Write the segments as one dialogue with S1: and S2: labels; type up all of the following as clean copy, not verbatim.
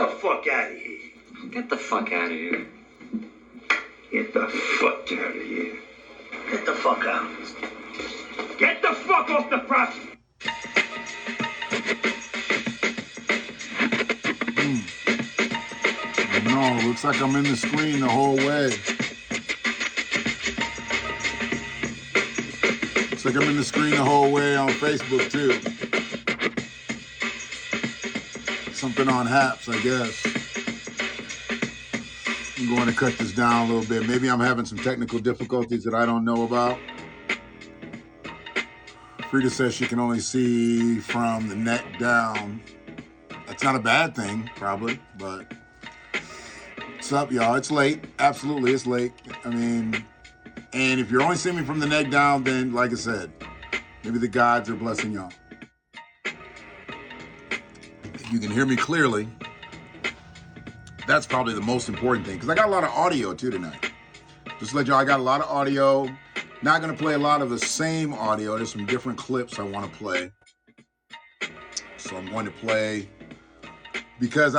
S1: the fuck out of here.
S2: Get the fuck out of here.
S1: Get the fuck out of here. Get the fuck out. Get the fuck off the property.
S3: No, looks like I'm in the screen the whole way. Looks like I'm in the screen the whole way on Facebook too. Something on Haps, I guess. I'm going to cut this down a little bit. Maybe I'm having some technical difficulties that I don't know about. Frida says she can only see from the neck down. That's not a bad thing, probably, but what's up, y'all? It's late. Absolutely, it's late. I mean, and if you're only seeing me from the neck down, then, like I said, maybe the gods are blessing y'all. If you can hear me clearly, that's probably the most important thing, because I got a lot of audio, too, tonight. Just to let y'all, I got a lot of audio. Not going to play a lot of the same audio. There's some different clips I want to play. So I'm going to play, because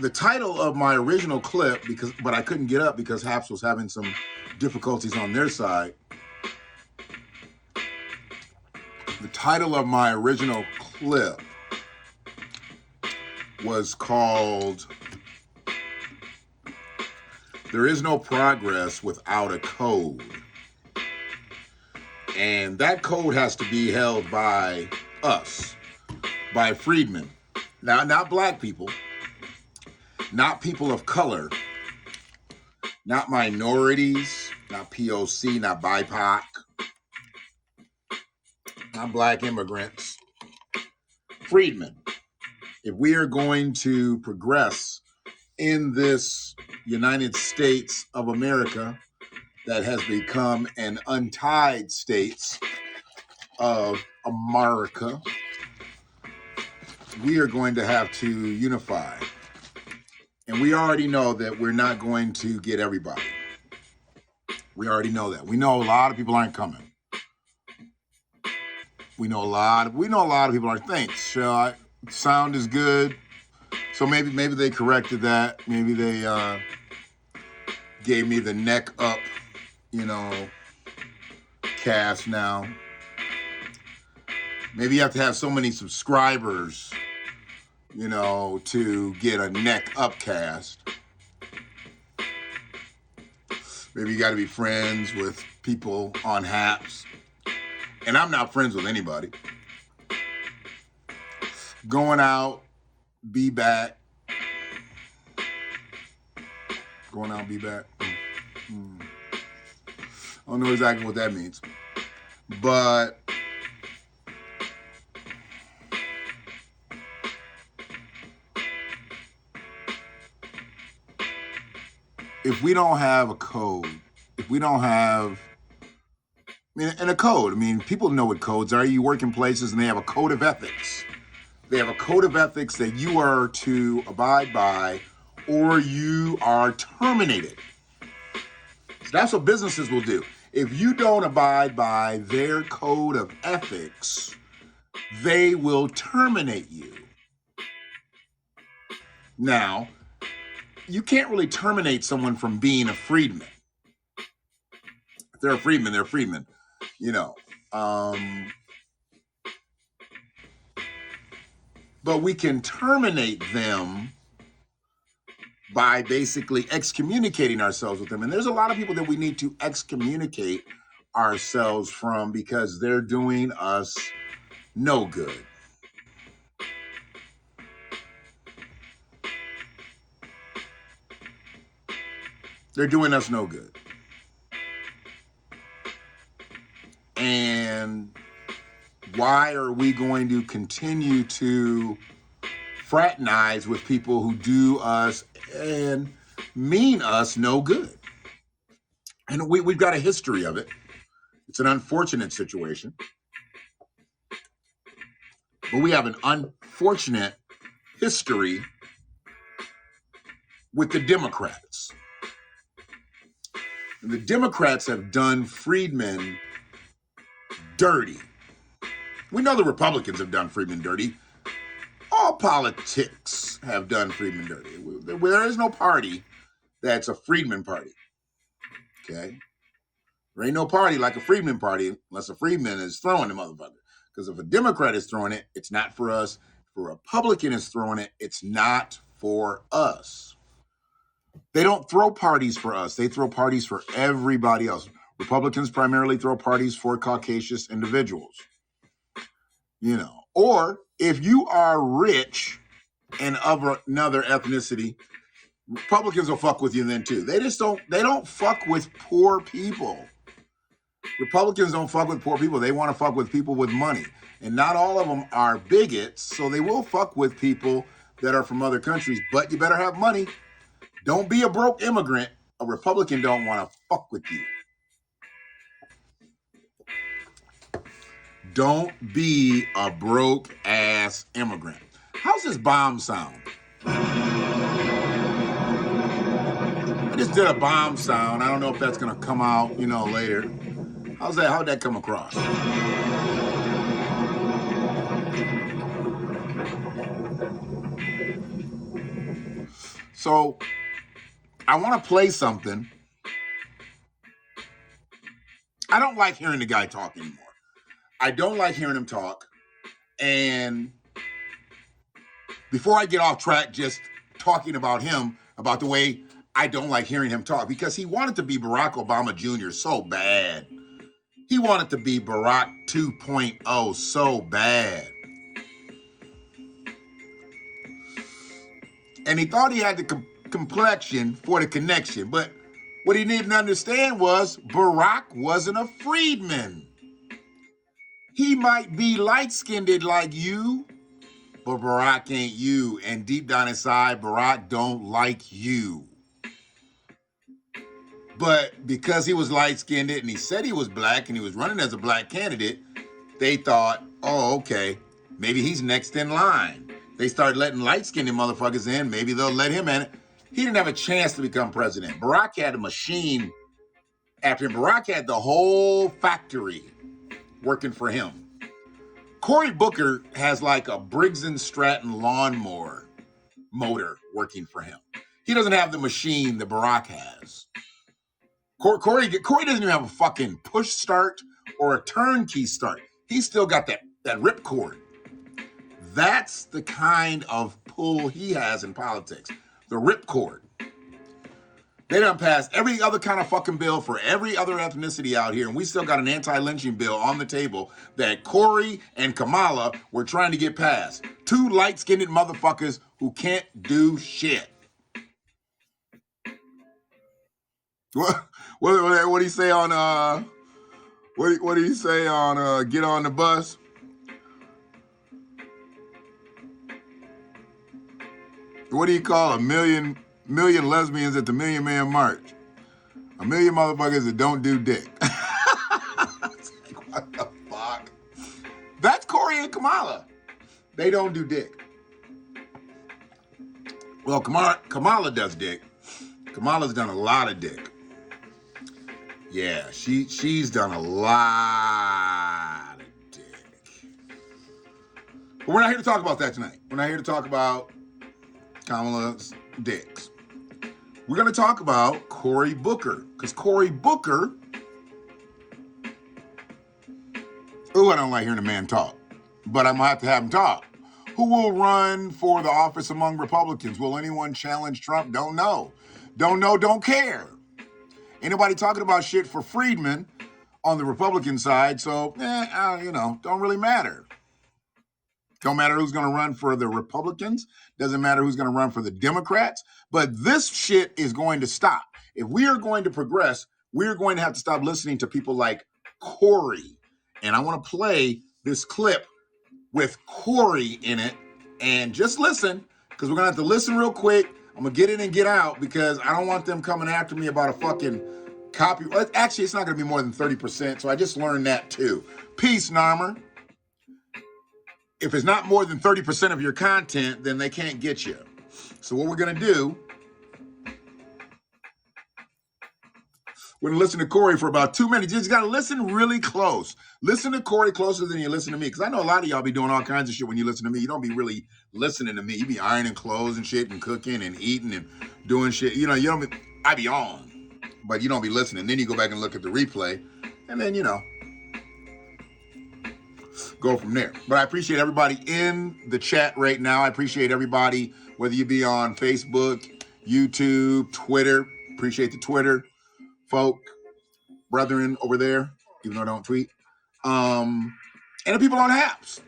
S3: the title of my original clip, but I couldn't get up because Haps was having some difficulties on their side. The title of my original clip was called "There is no progress without a code." And that code has to be held by us, by freedmen. Now, not black people, not people of color, not minorities, not POC, not BIPOC, not black immigrants, freedmen. If we are going to progress in this United States of America that has become an untied states of America, we are going to have to unify. And we already know that we're not going to get everybody. We already know that. We know a lot of people aren't coming. We know a lot of people aren't. Thanks. Sound is good. So maybe they corrected that. Maybe they gave me the neck up, cast now. Maybe you have to have so many subscribers, to get a neck up cast. Maybe you got to be friends with people on Haps. And I'm not friends with anybody. Going out, be back. Going out, be back. I don't know exactly what that means. But if we don't have a code, if we don't have, and a code, people know what codes are. You work in places and they have a code of ethics. They have a code of ethics that you are to abide by or you are terminated. So that's what businesses will do. If you don't abide by their code of ethics, they will terminate you. Now, you can't really terminate someone from being a freedman. If they're a freedman, they're a freedman. But we can terminate them by basically excommunicating ourselves with them. And there's a lot of people that we need to excommunicate ourselves from because they're doing us no good. They're doing us no good. And why are we going to continue to fraternize with people who do us and mean us no good? And we've got a history of it. It's an unfortunate situation. But we have an unfortunate history with the Democrats. And the Democrats have done freedmen dirty. We know the Republicans have done freedmen dirty. All politics Republicans have done Freedman dirty. There is no party that's a Freedman party. Okay? There ain't no party like a Freedman party unless a Freedman is throwing the motherfucker. Because if a Democrat is throwing it, it's not for us. If a Republican is throwing it, it's not for us. They don't throw parties for us. They throw parties for everybody else. Republicans primarily throw parties for Caucasus individuals. You know, or if you are rich and of another ethnicity, Republicans will fuck with you then too. They don't fuck with poor people. Republicans don't fuck with poor people. They want to fuck with people with money. And not all of them are bigots, so they will fuck with people that are from other countries, but you better have money. Don't be a broke immigrant. A Republican don't want to fuck with you. Don't be a broke ass immigrant. How's this bomb sound? I just did a bomb sound. I don't know if that's gonna come out, later. How'd that come across? So I want to play something. I don't like hearing the guy talk anymore. I don't like hearing him talk. And before I get off track just talking about him, about the way I don't like hearing him talk, because he wanted to be Barack Obama Jr. so bad. He wanted to be Barack 2.0 so bad. And he thought he had the complexion for the connection. But what he didn't understand was Barack wasn't a freedman. He might be light-skinned like you, but Barack ain't you. And deep down inside, Barack don't like you. But because he was light-skinned and he said he was black and he was running as a black candidate, they thought, oh, okay, maybe he's next in line. They started letting light-skinned motherfuckers in. Maybe they'll let him in. He didn't have a chance to become president. Barack had a machine after him. Barack had the whole factory working for him. Cory Booker has like a Briggs & Stratton lawnmower motor working for him. He doesn't have the machine that Barack has. Cory doesn't even have a fucking push start or a turnkey start. He's still got that ripcord. That's the kind of pull he has in politics. The ripcord. They done passed every other kind of fucking bill for every other ethnicity out here, and we still got an anti-lynching bill on the table that Cory and Kamala were trying to get passed. Two light-skinned motherfuckers who can't do shit. What do you say on what do you say on Get on the Bus? What do you call a million lesbians at the Million Man March? A million motherfuckers that don't do dick. It's like, what the fuck? That's Cory and Kamala. They don't do dick. Well, Kamala does dick. Kamala's done a lot of dick. Yeah, she's done a lot of dick. But we're not here to talk about that tonight. We're not here to talk about Kamala's dicks. We're going to talk about Cory Booker. Because Cory Booker... Ooh, I don't like hearing a man talk. But I'm going to have him talk. Who will run for the office among Republicans? Will anyone challenge Trump? Don't know. Don't know, don't care. Ain't nobody talking about shit for Freedman on the Republican side, so, don't really matter. Don't matter who's going to run for the Republicans. Doesn't matter who's going to run for the Democrats. But this shit is going to stop. If we are going to progress, we're going to have to stop listening to people like Cory. And I want to play this clip with Cory in it. And just listen, because we're going to have to listen real quick. I'm going to get in and get out because I don't want them coming after me about a fucking copy. Actually, it's not going to be more than 30%, so I just learned that too. Peace, Narmer. If it's not more than 30% of your content, then they can't get you. So what we're going to do, We're going to listen to Corey for about 2 minutes. You just got to listen really close. Listen to Corey closer than you listen to me. Because I know a lot of y'all be doing all kinds of shit when you listen to me. You don't be really listening to me. You be ironing clothes and shit and cooking and eating and doing shit. You don't be, I be on, but you don't be listening. Then you go back and look at the replay and then, go from there. But I appreciate everybody in the chat right now. I appreciate everybody, whether you be on Facebook, YouTube, Twitter. Appreciate the Twitter folk, brethren over there, even though I don't tweet. And the people on Haps.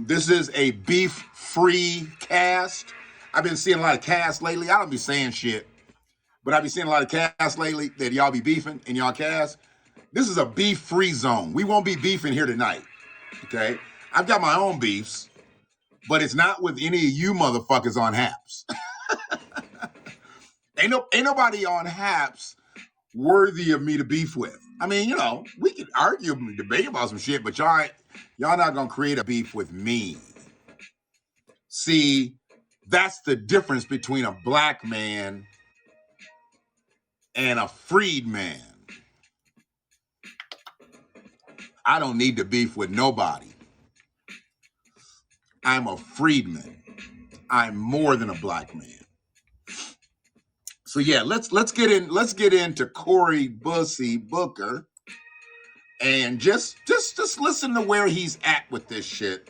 S3: This is a beef-free cast. I've been seeing a lot of casts lately. I don't be saying shit, but I be seeing a lot of casts lately that y'all be beefing in y'all cast. This is a beef-free zone. We won't be beefing here tonight, okay? I've got my own beefs, but it's not with any of you motherfuckers on Haps. Ain't nobody on Haps worthy of me to beef with. I mean, we can argue and debate about some shit, but y'all not gonna create a beef with me. See, that's the difference between a black man and a freed man. I don't need to beef with nobody. I'm a freedman. I'm more than a black man. So yeah, let's get into Cory Bussy Booker and just listen to where he's at with this shit.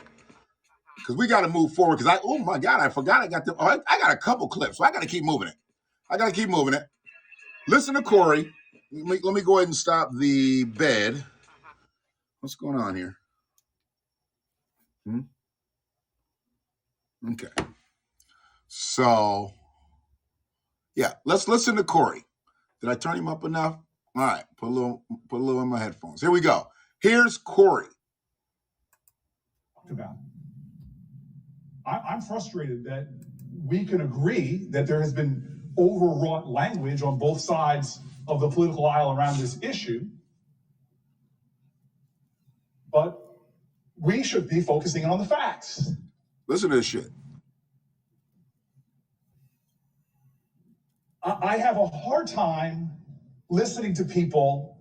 S3: Cause we got to move forward. Cause oh my God, I forgot I got a couple clips, so I got to keep moving it. Listen to Cory. Let me go ahead and stop the bed. What's going on here? Okay. So yeah, let's listen to Cory. Did I turn him up enough? All right, put a little in my headphones. Here we go. Here's Cory.
S4: I'm frustrated that we can agree that there has been overwrought language on both sides of the political aisle around this issue, but we should be focusing on the facts.
S3: Listen to this shit.
S4: I have a hard time listening to people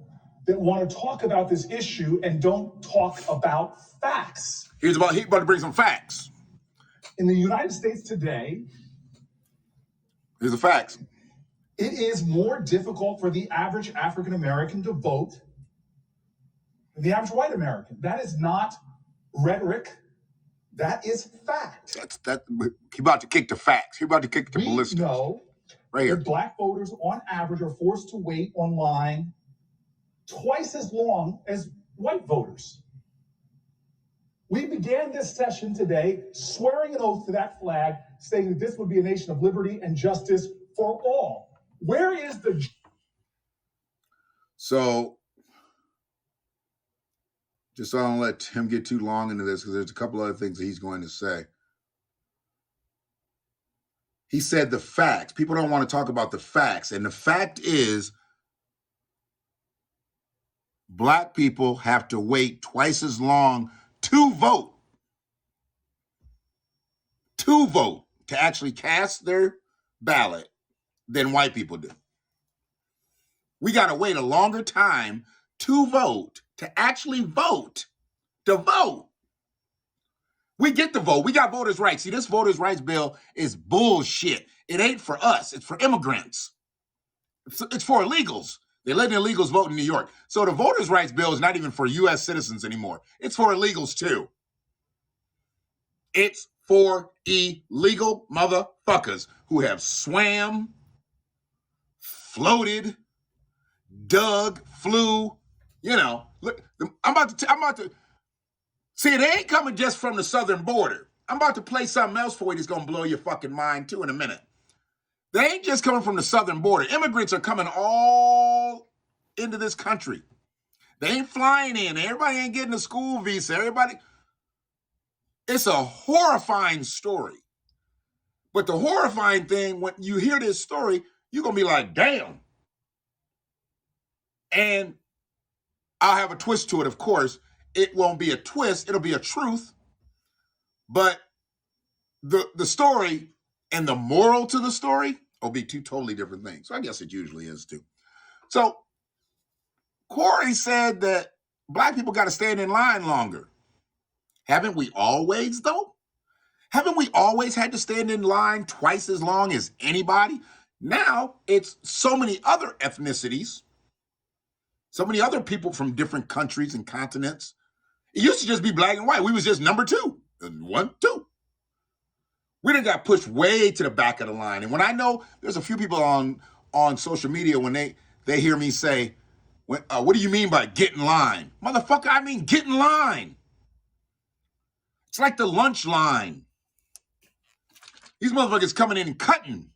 S4: that want to talk about this issue and don't talk about facts.
S3: He's about to bring some facts.
S4: In the United States today,
S3: here's the facts.
S4: It is more difficult for the average African American to vote than the average white American. That is not rhetoric. That is fact.
S3: He about to kick the facts. He about to kick the ballistics.
S4: We know
S3: right here.
S4: That black voters, on average, are forced to wait online twice as long as white voters. We began this session today swearing an oath to that flag, saying that this would be a nation of liberty and justice for all. Where is the...
S3: So, just so I don't let him get too long into this, because there's a couple other things that he's going to say. He said the facts. People don't want to talk about the facts. And the fact is, black people have to wait twice as long to vote, to actually cast their ballot than white people do. We got to wait a longer time to vote, to actually vote, to vote. We get to vote. We got voters' rights. See, this voters' rights bill is bullshit. It ain't for us. It's for immigrants. It's for illegals. They let illegals vote in New York. So the voters' rights bill is not even for U.S. citizens anymore. It's for illegals too. It's for illegal motherfuckers who have swam, floated, dug, flew. Look, I'm about to. See, it ain't coming just from the southern border. I'm about to play something else for you that's gonna blow your fucking mind too in a minute. They ain't just coming from the southern border. Immigrants are coming all into this country. They ain't flying in. Everybody ain't getting a school visa. It's a horrifying story. But the horrifying thing, when you hear this story, you're going to be like, damn. And I'll have a twist to it, of course. It won't be a twist. It'll be a truth. But the story and the moral to the story or be two totally different things. So I guess it usually is too. So Corey said that black people got to stand in line longer. Haven't we always, though? Haven't we always had to stand in line twice as long as anybody? Now it's so many other ethnicities, so many other people from different countries and continents. It used to just be black and white. We was just number two. 1, 2. We done got pushed way to the back of the line. And when I know there's a few people on social media, when they hear me say, what do you mean by get in line? Motherfucker, I mean get in line. It's like the lunch line. These motherfuckers coming in and cutting.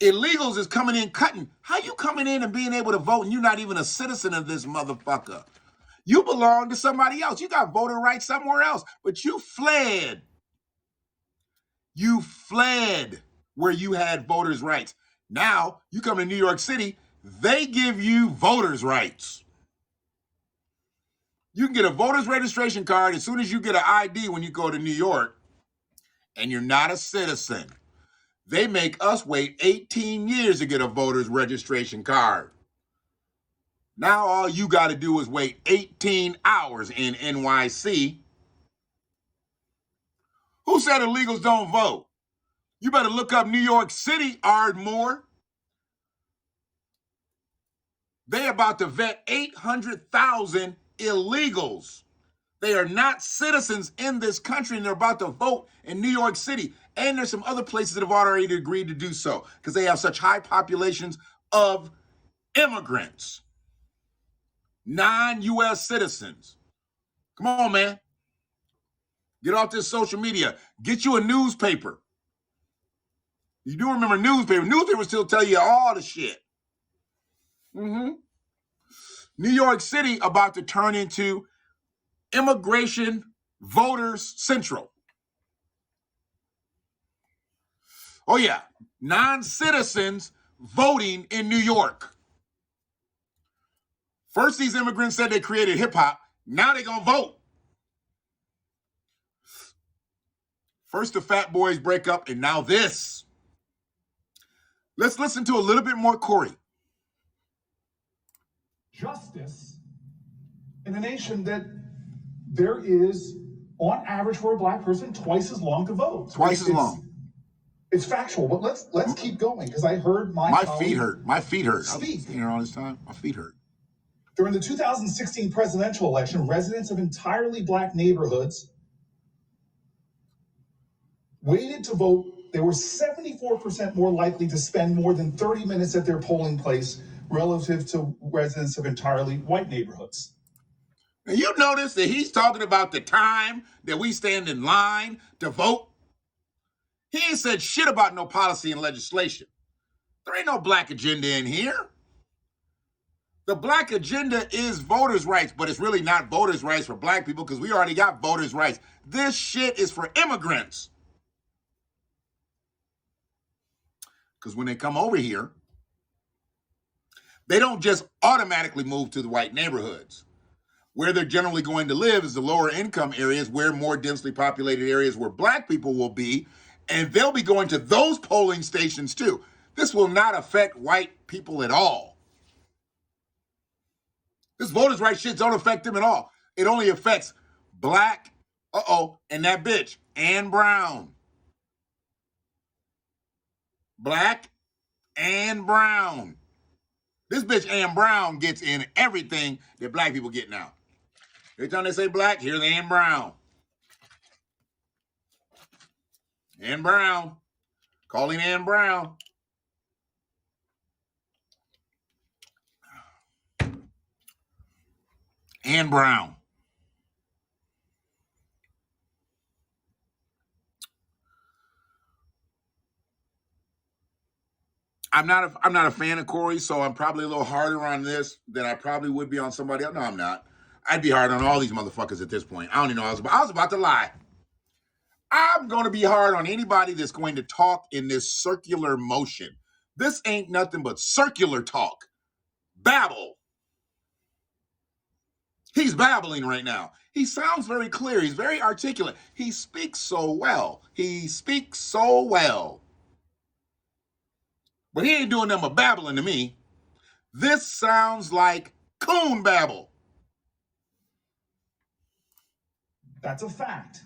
S3: Illegals is coming in cutting. How you coming in and being able to vote and you're not even a citizen of this motherfucker? You belong to somebody else. You got voting rights somewhere else, but you fled. You fled where you had voters' rights. Now you come to New York City, they give you voters' rights. You can get a voter's registration card as soon as you get an ID when you go to New York, and you're not a citizen. They make us wait 18 years to get a voter's registration card. Now all you got to do is wait 18 hours in NYC. Who said illegals don't vote? You better look up New York City, Ardmore. They about to vet 800,000 illegals. They are not citizens in this country, and they're about to vote in New York City. And there's some other places that have already agreed to do so because they have such high populations of immigrants, non-U.S. citizens. Come on, man. Get off this social media. Get you a newspaper. You do remember newspapers. Newspapers still tell you all the shit. New York City about to turn into Immigration Voters Central. Oh, yeah. Non-citizens voting in New York. First, these immigrants said they created hip-hop. Now they're going to vote. First, the Fat Boys break up, and now this. Let's listen to a little bit more Corey.
S4: Justice in a nation that there is, on average for a black person, twice as long to vote.
S3: Twice as long.
S4: It's factual, but let's keep going because I heard
S3: my feet hurt. My feet hurt.
S4: Speak.
S3: I've been here all this time. My feet hurt.
S4: During the 2016 presidential election, residents of entirely black neighborhoods waited to vote. They were 74% more likely to spend more than 30 minutes at their polling place relative to residents of entirely white neighborhoods.
S3: Now you notice that he's talking about the time that we stand in line to vote. He ain't said shit about no policy and legislation. There ain't no black agenda in here. The black agenda is voters' rights, but it's really not voters' rights for black people because we already got voters' rights. This shit is for immigrants. Because when they come over here, they don't just automatically move to the white neighborhoods. Where they're generally going to live is the lower income areas, where more densely populated areas where black people will be, and they'll be going to those polling stations too. This will not affect white people at all. This voters' rights shit don't affect them at all. It only affects black, and that bitch, Ann Brown. Black Ann Brown. This bitch Ann Brown gets in everything that black people get now. Every time they say black, here's Ann Brown. Ann Brown. Calling Ann Brown. Ann Brown. I'm not a fan of Corey, so I'm probably a little harder on this than I probably would be on somebody else. No, I'm not. I'd be hard on all these motherfuckers at this point. I don't even know. I was about to lie. I'm going to be hard on anybody that's going to talk in this circular motion. This ain't nothing but circular talk. Babble. He's babbling right now. He sounds very clear. He's very articulate. He speaks so well. He speaks so well. But he ain't doing nothing but babbling to me. This sounds like coon babble.
S4: That's a fact.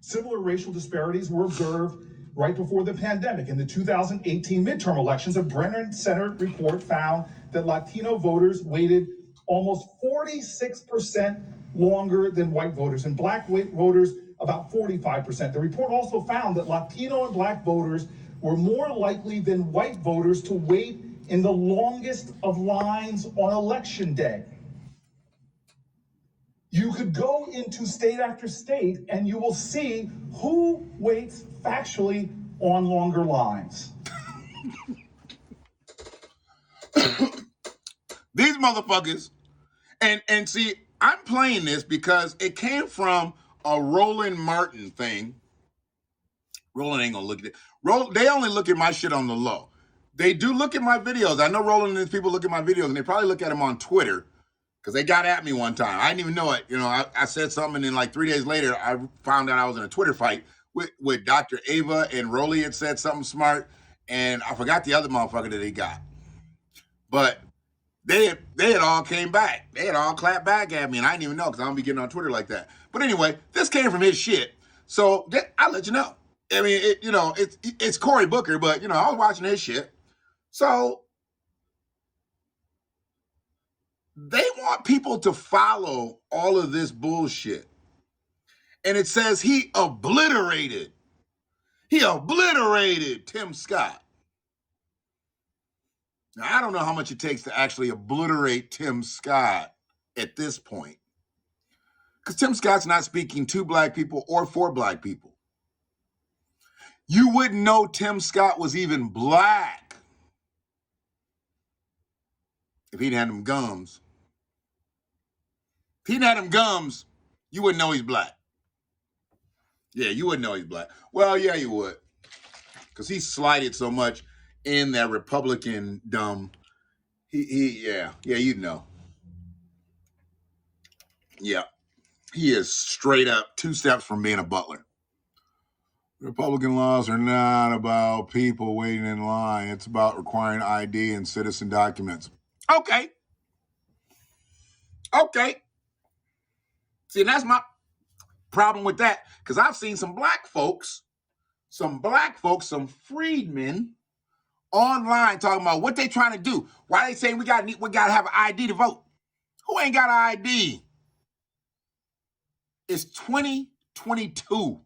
S4: Similar racial disparities were observed right before the pandemic. In the 2018 midterm elections, a Brennan Center report found that Latino voters waited almost 46% longer than white voters, and black voters about 45%. The report also found that Latino and black voters were more likely than white voters to wait in the longest of lines on election day. You could go into state after state and you will see who waits factually on longer lines.
S3: These motherfuckers, and see, I'm playing this because it came from a Roland Martin thing. Roland ain't gonna look at it. They only look at my shit on the low. They do look at my videos. I know Roland and his people look at my videos, and they probably look at them on Twitter because they got at me one time. I didn't even know it. You know, I said something, and then like 3 days later, I found out I was in a Twitter fight with Dr. Ava, and Rolly had said something smart, and I forgot the other motherfucker that he got. But they had all came back. They had all clapped back at me, and I didn't even know because I don't be getting on Twitter like that. But anyway, this came from his shit, so I'll let you know. I mean, it's Cory Booker, but, I was watching his shit. So they want people to follow all of this bullshit. And it says he obliterated Tim Scott. Now, I don't know how much it takes to actually obliterate Tim Scott at this point. Because Tim Scott's not speaking to black people or for black people. You wouldn't know Tim Scott was even black if he'd had them gums. If he'd had them gums, you wouldn't know he's black. Yeah, you wouldn't know he's black. Well, yeah, you would. Because he slighted so much in that Republican dumb. Yeah, you'd know. Yeah, he is straight up 2 steps from being a butler. Republican laws are not about people waiting in line. It's about requiring ID and citizen documents. Okay. See, that's my problem with that, because I've seen some freedmen online talking about what they trying to do. Why they saying we gotta have an ID to vote? Who ain't got an ID? It's 2022.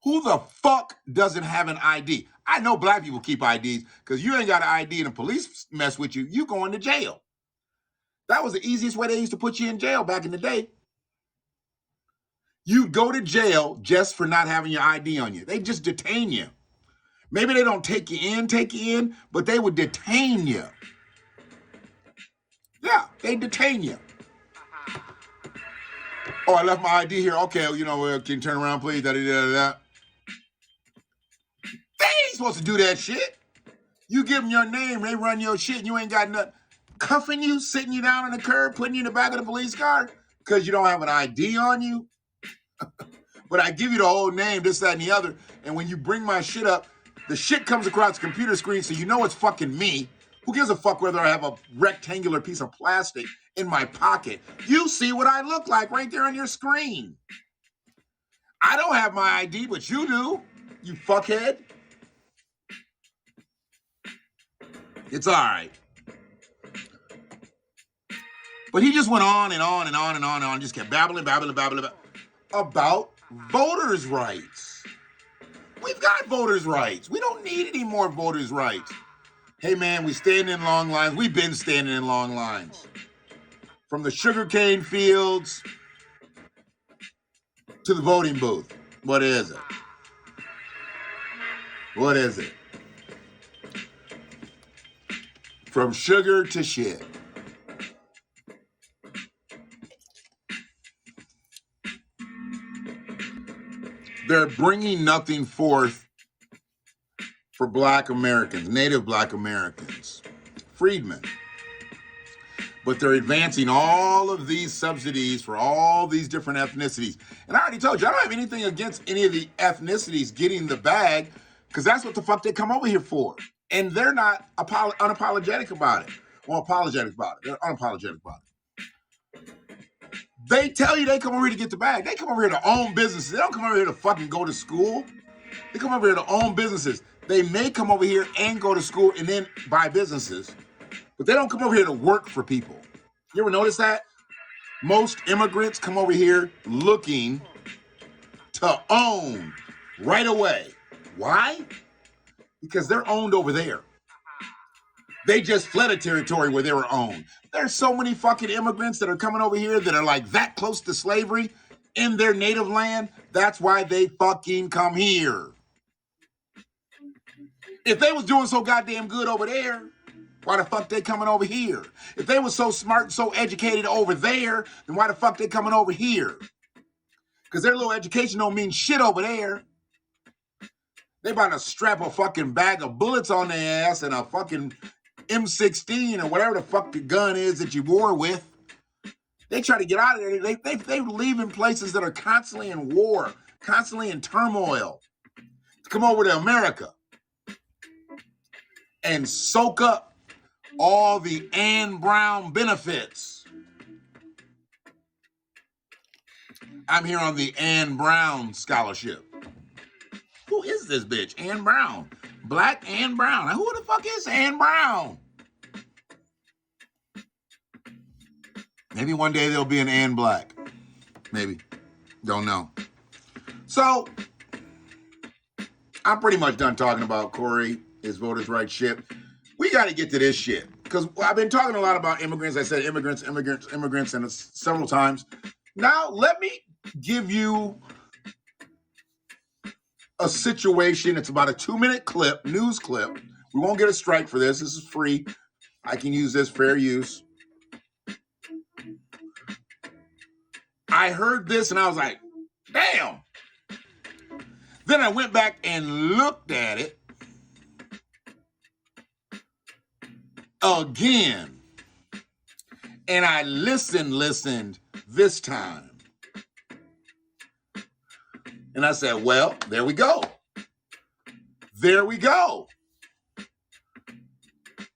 S3: Who the fuck doesn't have an ID? I know black people keep IDs, because you ain't got an ID and the police mess with you, you going to jail. That was the easiest way they used to put you in jail back in the day. You go to jail just for not having your ID on you. They just detain you. Maybe they don't take you in, but they would detain you. Yeah, they detain you. Oh, I left my ID here. Okay, can you turn around, please? Da-da-da-da-da. They ain't supposed to do that shit. You give them your name, they run your shit, and you ain't got nothing. Cuffing you, sitting you down on the curb, putting you in the back of the police car because you don't have an ID on you. But I give you the whole name, this, that, and the other, and when you bring my shit up, the shit comes across the computer screen, so you know it's fucking me. Who gives a fuck whether I have a rectangular piece of plastic in my pocket? You see what I look like right there on your screen. I don't have my ID, but you do, you fuckhead. It's all right. But he just went on and on and on and on and on, just kept babbling about voters' rights. We've got voters' rights. We don't need any more voters' rights. Hey, man, we stand in long lines. We've been standing in long lines. From the sugarcane fields to the voting booth. What is it? What is it? From sugar to shit. They're bringing nothing forth for Black Americans, Native Black Americans, freedmen. But they're advancing all of these subsidies for all these different ethnicities. And I already told you, I don't have anything against any of the ethnicities getting the bag, Because that's what the fuck they come over here for. And they're not unapologetic about it. Or apologetic about it. They're unapologetic about it. They tell you they come over here to get the bag. They come over here to own businesses. They don't come over here to fucking go to school. They come over here to own businesses. They may come over here and go to school and then buy businesses. But they don't come over here to work for people. You ever notice that? Most immigrants come over here looking to own right away. Why? Because they're owned over there. They just fled a territory where they were owned. There's so many fucking immigrants that are coming over here that are like that close to slavery in their native land. That's why they fucking come here. If they was doing so goddamn good over there, why the fuck they coming over here? If they was so smart and so educated over there, then why the fuck they coming over here? Because their little education don't mean shit over there. They about to strap a fucking bag of bullets on their ass and a fucking M16 or whatever the fuck the gun is that you war with. They try to get out of there. They live in places that are constantly in war, constantly in turmoil. To come over to America and soak up all the Ann Brown benefits. I'm here on the Ann Brown scholarship. Who is this bitch? Ann Brown. Black Ann Brown. Now, who the fuck is Ann Brown? Maybe one day there'll be an Ann Black. Maybe. Don't know. So, I'm pretty much done talking about Corey, his voters' rights shit. We got to get to this shit. Because I've been talking a lot about immigrants. I said immigrants, and it's several times. Now, let me give you a situation. It's about a 2-minute clip, news clip. We won't get a strike for this. This is free. I can use this, fair use. I heard this and I was like, damn. Then I went back and looked at it again. And I listened this time. And I said, well, there we go. There we go.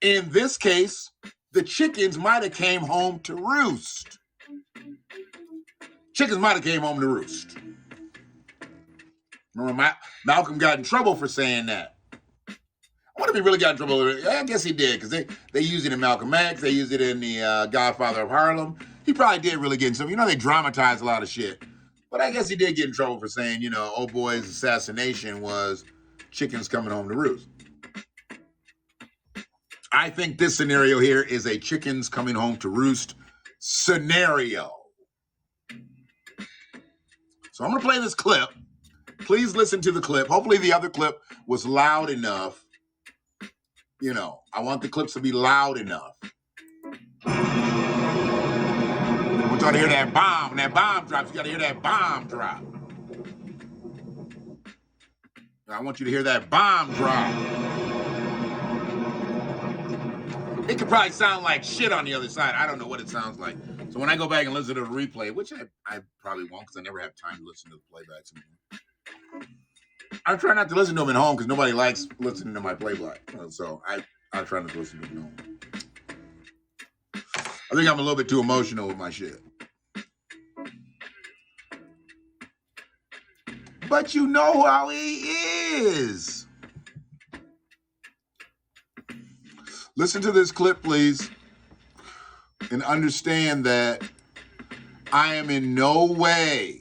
S3: In this case, the chickens might have came home to roost. Chickens might have came home to roost. Remember, Malcolm got in trouble for saying that. I wonder if he really got in trouble. I guess he did, because they use it in Malcolm X. They use it in the Godfather of Harlem. He probably did really get in trouble. You know, they dramatize a lot of shit. But I guess he did get in trouble for saying, you know, old boy's assassination was chickens coming home to roost. I think this scenario here is a chickens coming home to roost scenario. So I'm going to play this clip. Please listen to the clip. Hopefully the other clip was loud enough. You know, I want the clips to be loud enough. I want y'all to hear that bomb. When that bomb drops, you got to hear that bomb drop. I want you to hear that bomb drop. It could probably sound like shit on the other side. I don't know what it sounds like. So when I go back and listen to the replay, which I probably won't because I never have time to listen to the playbacks anymore. I try not to listen to them at home because nobody likes listening to my playback. So I try not to listen to them at home. I think I'm a little bit too emotional with my shit. But you know how he is. Listen to this clip, please, and understand that I am in no way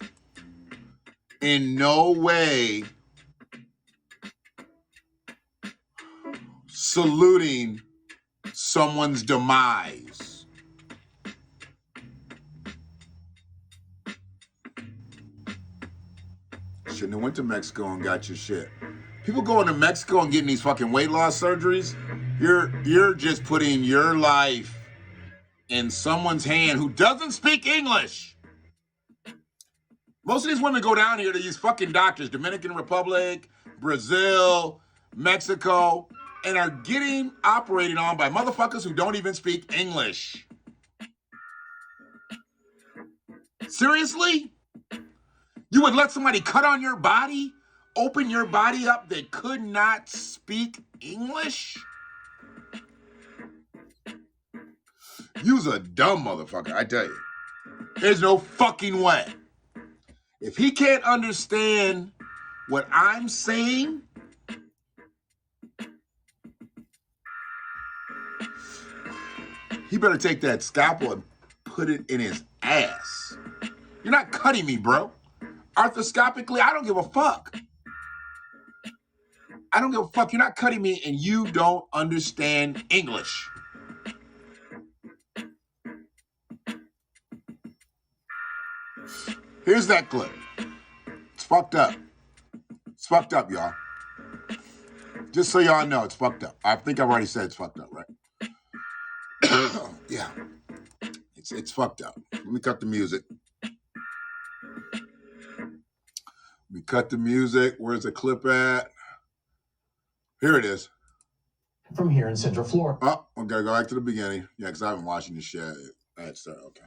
S3: saluting someone's demise. Shouldn't have went to Mexico and got your shit. People going to Mexico and getting these fucking weight loss surgeries, you're just putting your life in someone's hand who doesn't speak English. Most of these women go down here to these fucking doctors, Dominican Republic, Brazil, Mexico, and are getting operated on by motherfuckers who don't even speak English. Seriously? You would let somebody cut on your body open your body up that could not speak English? You's a dumb motherfucker, I tell you. There's no fucking way. If he can't understand what I'm saying, he better take that scalpel and put it in his ass. You're not cutting me, bro. Arthroscopically, I don't give a fuck. I don't give a fuck. You're not cutting me and you don't understand English. Here's that clip. It's fucked up. It's fucked up, y'all. Just so y'all know, it's fucked up. I think I've already said it's fucked up, right? Yeah. It's fucked up. Let me cut the music. We cut the music. Where's the clip at? Here it is.
S5: From here in Central Florida.
S3: Oh, I gotta go back to the beginning. Yeah, because I've been watching this shit. That's okay.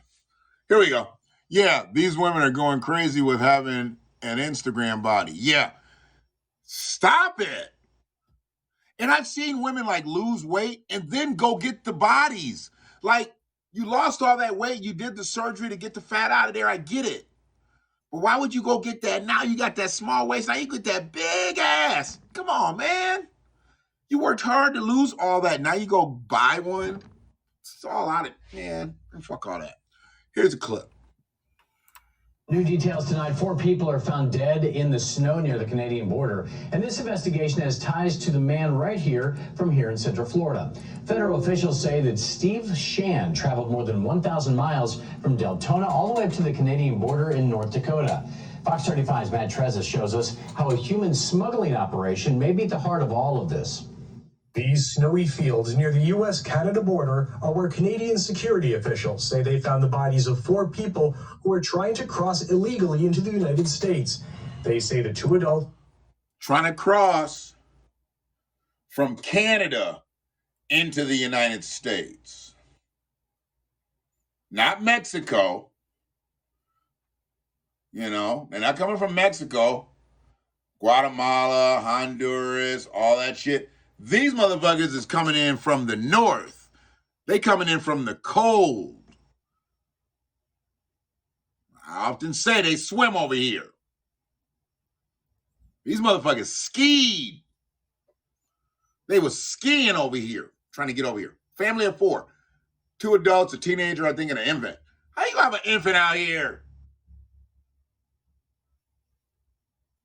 S3: Here we go. Yeah, these women are going crazy with having an Instagram body. Yeah. Stop it. And I've seen women like lose weight and then go get the bodies. Like, you lost all that weight. You did the surgery to get the fat out of there. I get it. But why would you go get that? Now you got that small waist. Now you get that big ass. Come on, man. You worked hard to lose all that. Now you go buy one. It's all out of it. Man, fuck all that. Here's a clip.
S5: New details tonight. 4 people are found dead in the snow near the Canadian border. And this investigation has ties to the man right here from here in Central Florida. Federal officials say that Steve Shand traveled more than 1,000 miles from Deltona all the way up to the Canadian border in North Dakota. Fox 35's Matt Trezza shows us how a human smuggling operation may be at the heart of all of this.
S6: These snowy fields near the U.S.-Canada border are where Canadian security officials say they found the bodies of 4 people who were trying to cross illegally into the United States. They say the 2 adults
S3: trying to cross from Canada into the United States. Not Mexico. You know, they're not coming from Mexico, Guatemala, Honduras, all that shit. These motherfuckers is coming in from the north. They coming in from the cold. I often say they swim over here. These motherfuckers skied. They was skiing over here, trying to get over here. Family of 4. 2 adults, a teenager, I think, and an infant. How you gonna have an infant out here?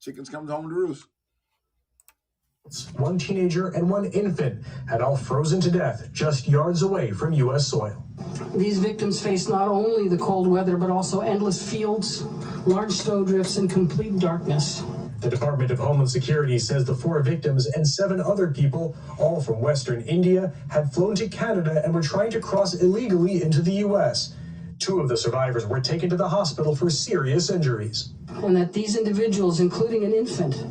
S3: Chickens comes home to roost.
S6: 1 teenager and 1 infant had all frozen to death just yards away from U.S. soil.
S7: These victims face not only the cold weather, but also endless fields, large snowdrifts, and complete darkness.
S6: The Department of Homeland Security says the 4 victims and 7 other people, all from Western India, had flown to Canada and were trying to cross illegally into the U.S. 2 of the survivors were taken to the hospital for serious injuries.
S7: And that these individuals, including an infant,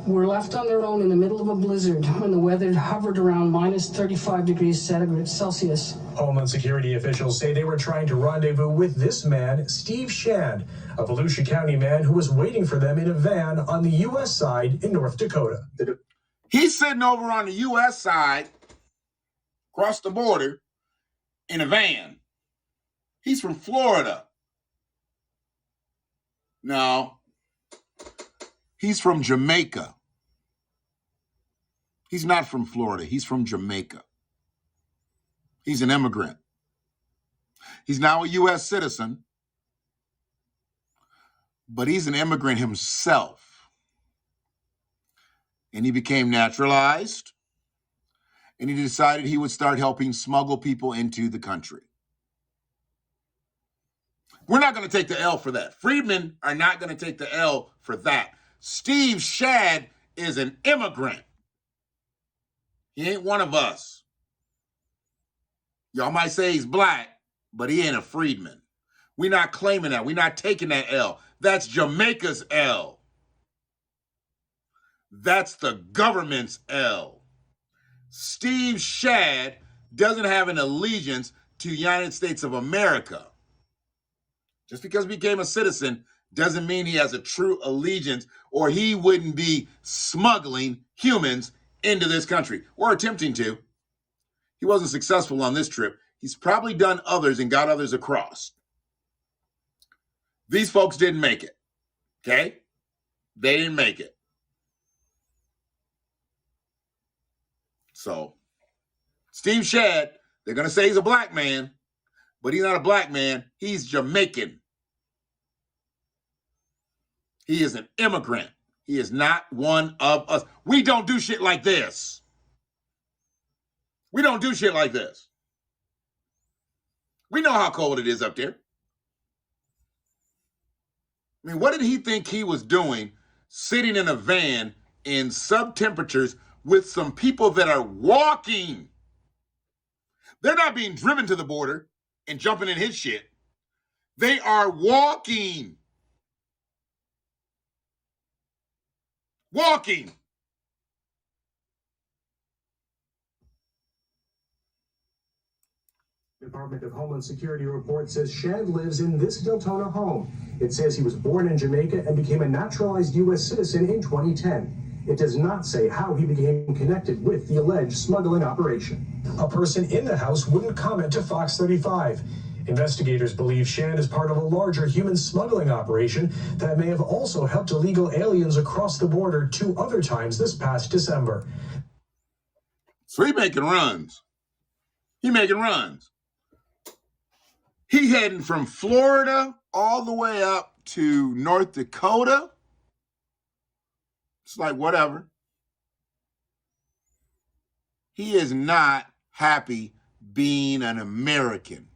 S7: were left on their own in the middle of a blizzard when the weather hovered around minus 35 degrees Celsius.
S6: Homeland Security officials say they were trying to rendezvous with this man, Steve Shand, a Volusia County man who was waiting for them in a van on the U.S. side in North Dakota.
S3: He's sitting over on the U.S. side, across the border, in a van. He's from Florida. No. He's from Jamaica. He's not from Florida. He's from Jamaica. He's an immigrant. He's now a U.S. citizen, but he's an immigrant himself. And he became naturalized, and he decided he would start helping smuggle people into the country. We're not going to take the L for that. Freedmen are not going to take the L for that. Steve Shand is an immigrant. He ain't one of us. Y'all might say he's black, but he ain't a freedman. We're not claiming that. We're not taking that L. That's Jamaica's L. That's the government's L. Steve Shand doesn't have an allegiance to the United States of America. Just because he became a citizen doesn't mean he has a true allegiance, or he wouldn't be smuggling humans into this country, or attempting to. He wasn't successful on this trip. He's probably done others and got others across. These folks didn't make it, okay? They didn't make it. So, Steve Shadd, they're going to say he's a black man, but he's not a black man. He's Jamaican. He is an immigrant. He is not one of us. We don't do shit like this. We don't do shit like this. We know how cold it is up there. I mean, what did he think he was doing sitting in a van in sub-temperatures with some people that are walking? They're not being driven to the border and jumping in his shit. They are walking. Walking.
S6: Department of Homeland Security report says Shadd lives in this Deltona home. It says he was born in Jamaica and became a naturalized U.S. citizen in 2010. It does not say how he became connected with the alleged smuggling operation. A person in the house wouldn't comment to Fox 35. Investigators believe Shadd is part of a larger human smuggling operation that may have also helped illegal aliens across the border 2 other times this past December.
S3: So he making runs. He making runs. He heading from Florida all the way up to North Dakota. It's like, whatever. He is not happy being an American.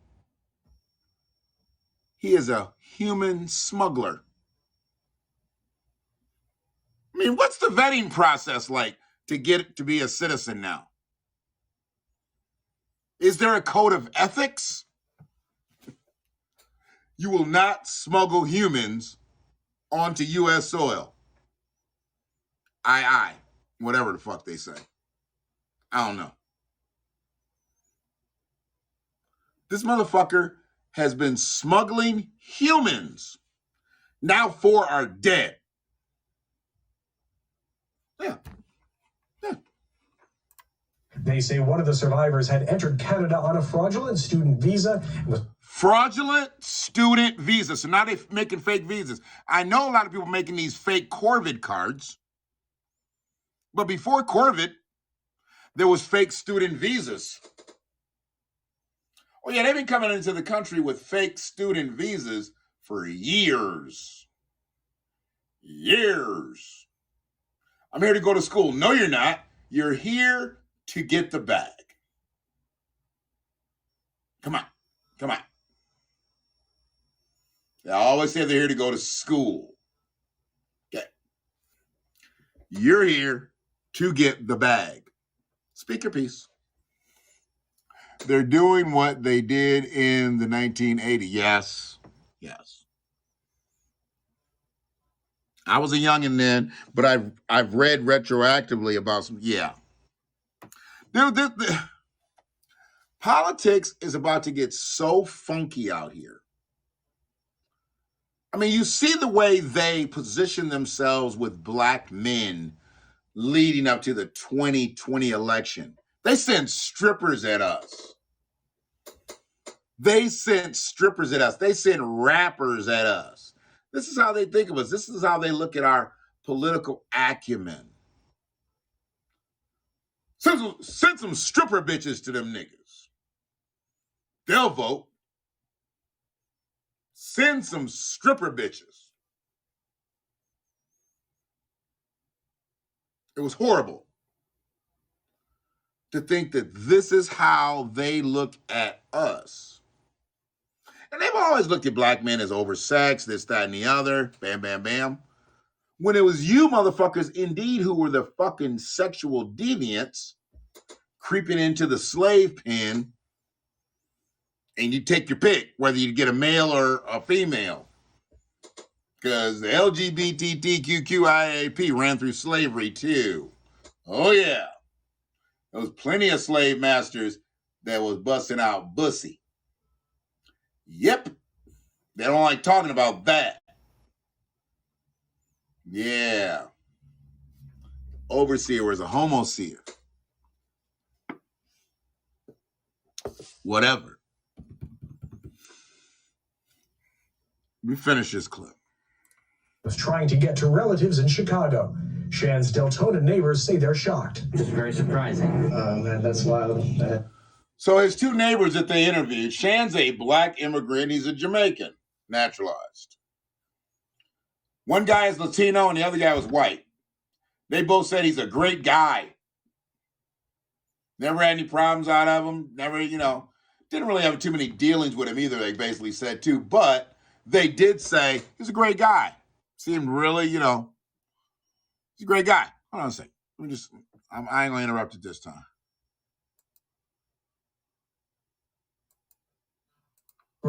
S3: He is a human smuggler. I mean, what's the vetting process like to get to be a citizen now? Is there a code of ethics? You will not smuggle humans onto U.S. soil. Aye. Whatever the fuck they say. I don't know. This motherfucker has been smuggling humans. Now 4 are dead. Yeah.
S6: They say one of the survivors had entered Canada on a fraudulent student visa and was
S3: Fraudulent student visa. So now they're making fake visas. I know a lot of people making these fake Corvid cards. But before Corvid, there was fake student visas. Oh yeah, they've been coming into the country with fake student visas for years. Years. I'm here to go to school. No, you're not. You're here to get the bag. Come on. They always say they're here to go to school. Okay. You're here to get the bag. Speak your piece. They're doing what they did in the 1980s. Yes. I was a youngin' then, but I've read retroactively about some. Yeah. Politics is about to get so funky out here. I mean, you see the way they position themselves with black men leading up to the 2020 election. They sent strippers at us. They sent rappers at us. This is how they think of us. This is how they look at our political acumen. Send some stripper bitches to them niggas. They'll vote. Send some stripper bitches. It was horrible to think that this is how they look at us. And they've always looked at black men as oversexed, this, that, and the other. Bam, bam, bam. When it was you motherfuckers indeed who were the fucking sexual deviants creeping into the slave pen, and you take your pick, whether you get a male or a female. Because the LGBTQIAP ran through slavery too. Oh yeah. There was plenty of slave masters that was busting out bussy. Yep. They don't like talking about that. Yeah. Overseer was a homoseer. Whatever. We finish this clip.
S6: Was trying to get to relatives in Chicago. Shan's Deltona neighbors say they're shocked.
S2: It's very surprising.
S6: Man, that's wild.
S3: So his two neighbors that they interviewed, Shan's a black immigrant. He's a Jamaican, naturalized. One guy is Latino and the other guy was white. They both said he's a great guy. Never had any problems out of him. Never, didn't really have too many dealings with him either, they basically said too. But they did say he's a great guy. Seemed really, he's a great guy. Hold on a second. I ain't going to interrupt it this time.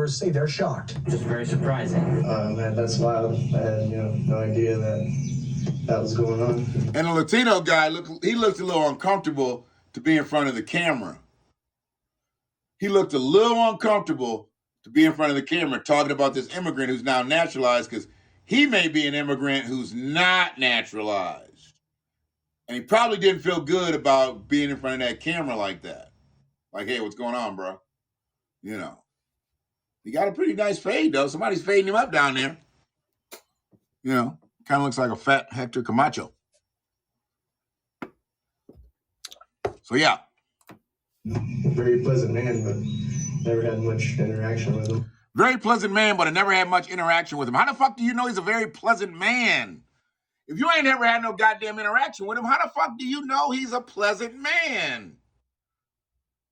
S6: Say they're shocked.
S2: It's very surprising.
S6: Man, that's wild. I had no idea that was going on.
S3: And the Latino guy, he looked a little uncomfortable to be in front of the camera. He looked a little uncomfortable to be in front of the camera talking about this immigrant who's now naturalized because he may be an immigrant who's not naturalized. And he probably didn't feel good about being in front of that camera like that. Like, hey, what's going on, bro? He got a pretty nice fade, though. Somebody's fading him up down there. Kind of looks like a fat Hector Camacho. So, yeah.
S6: Very pleasant man, but never had much interaction with him.
S3: Very pleasant man, but I never had much interaction with him. How the fuck do you know he's a very pleasant man? If you ain't ever had no goddamn interaction with him, how the fuck do you know he's a pleasant man?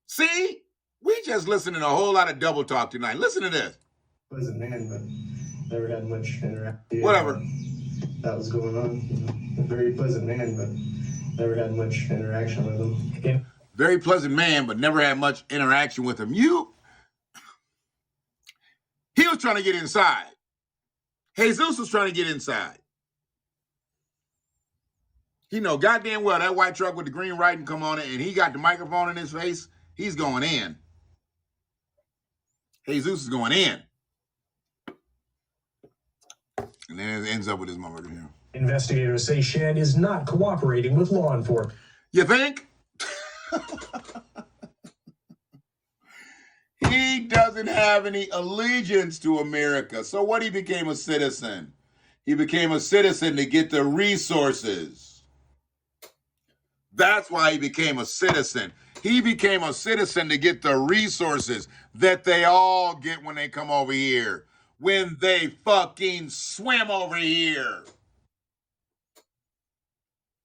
S3: See? We just listened to a whole lot of double talk tonight. Listen to this.
S6: Pleasant man, but never had much interaction.
S3: Whatever.
S6: That was going on. Very pleasant man, but never had much interaction with him.
S3: Very pleasant man, but never had much interaction with him. He was trying to get inside. Jesus was trying to get inside. He know goddamn well that white truck with the green writing come on it, and he got the microphone in his face. He's going in. Jesus is going in. And then it ends up with his mother here.
S6: Investigators say Shan is not cooperating with law enforcement.
S3: You think? He doesn't have any allegiance to America. So what? He became a citizen. He became a citizen to get the resources. That's why he became a citizen. He became a citizen to get the resources that they all get when they come over here. When they fucking swim over here.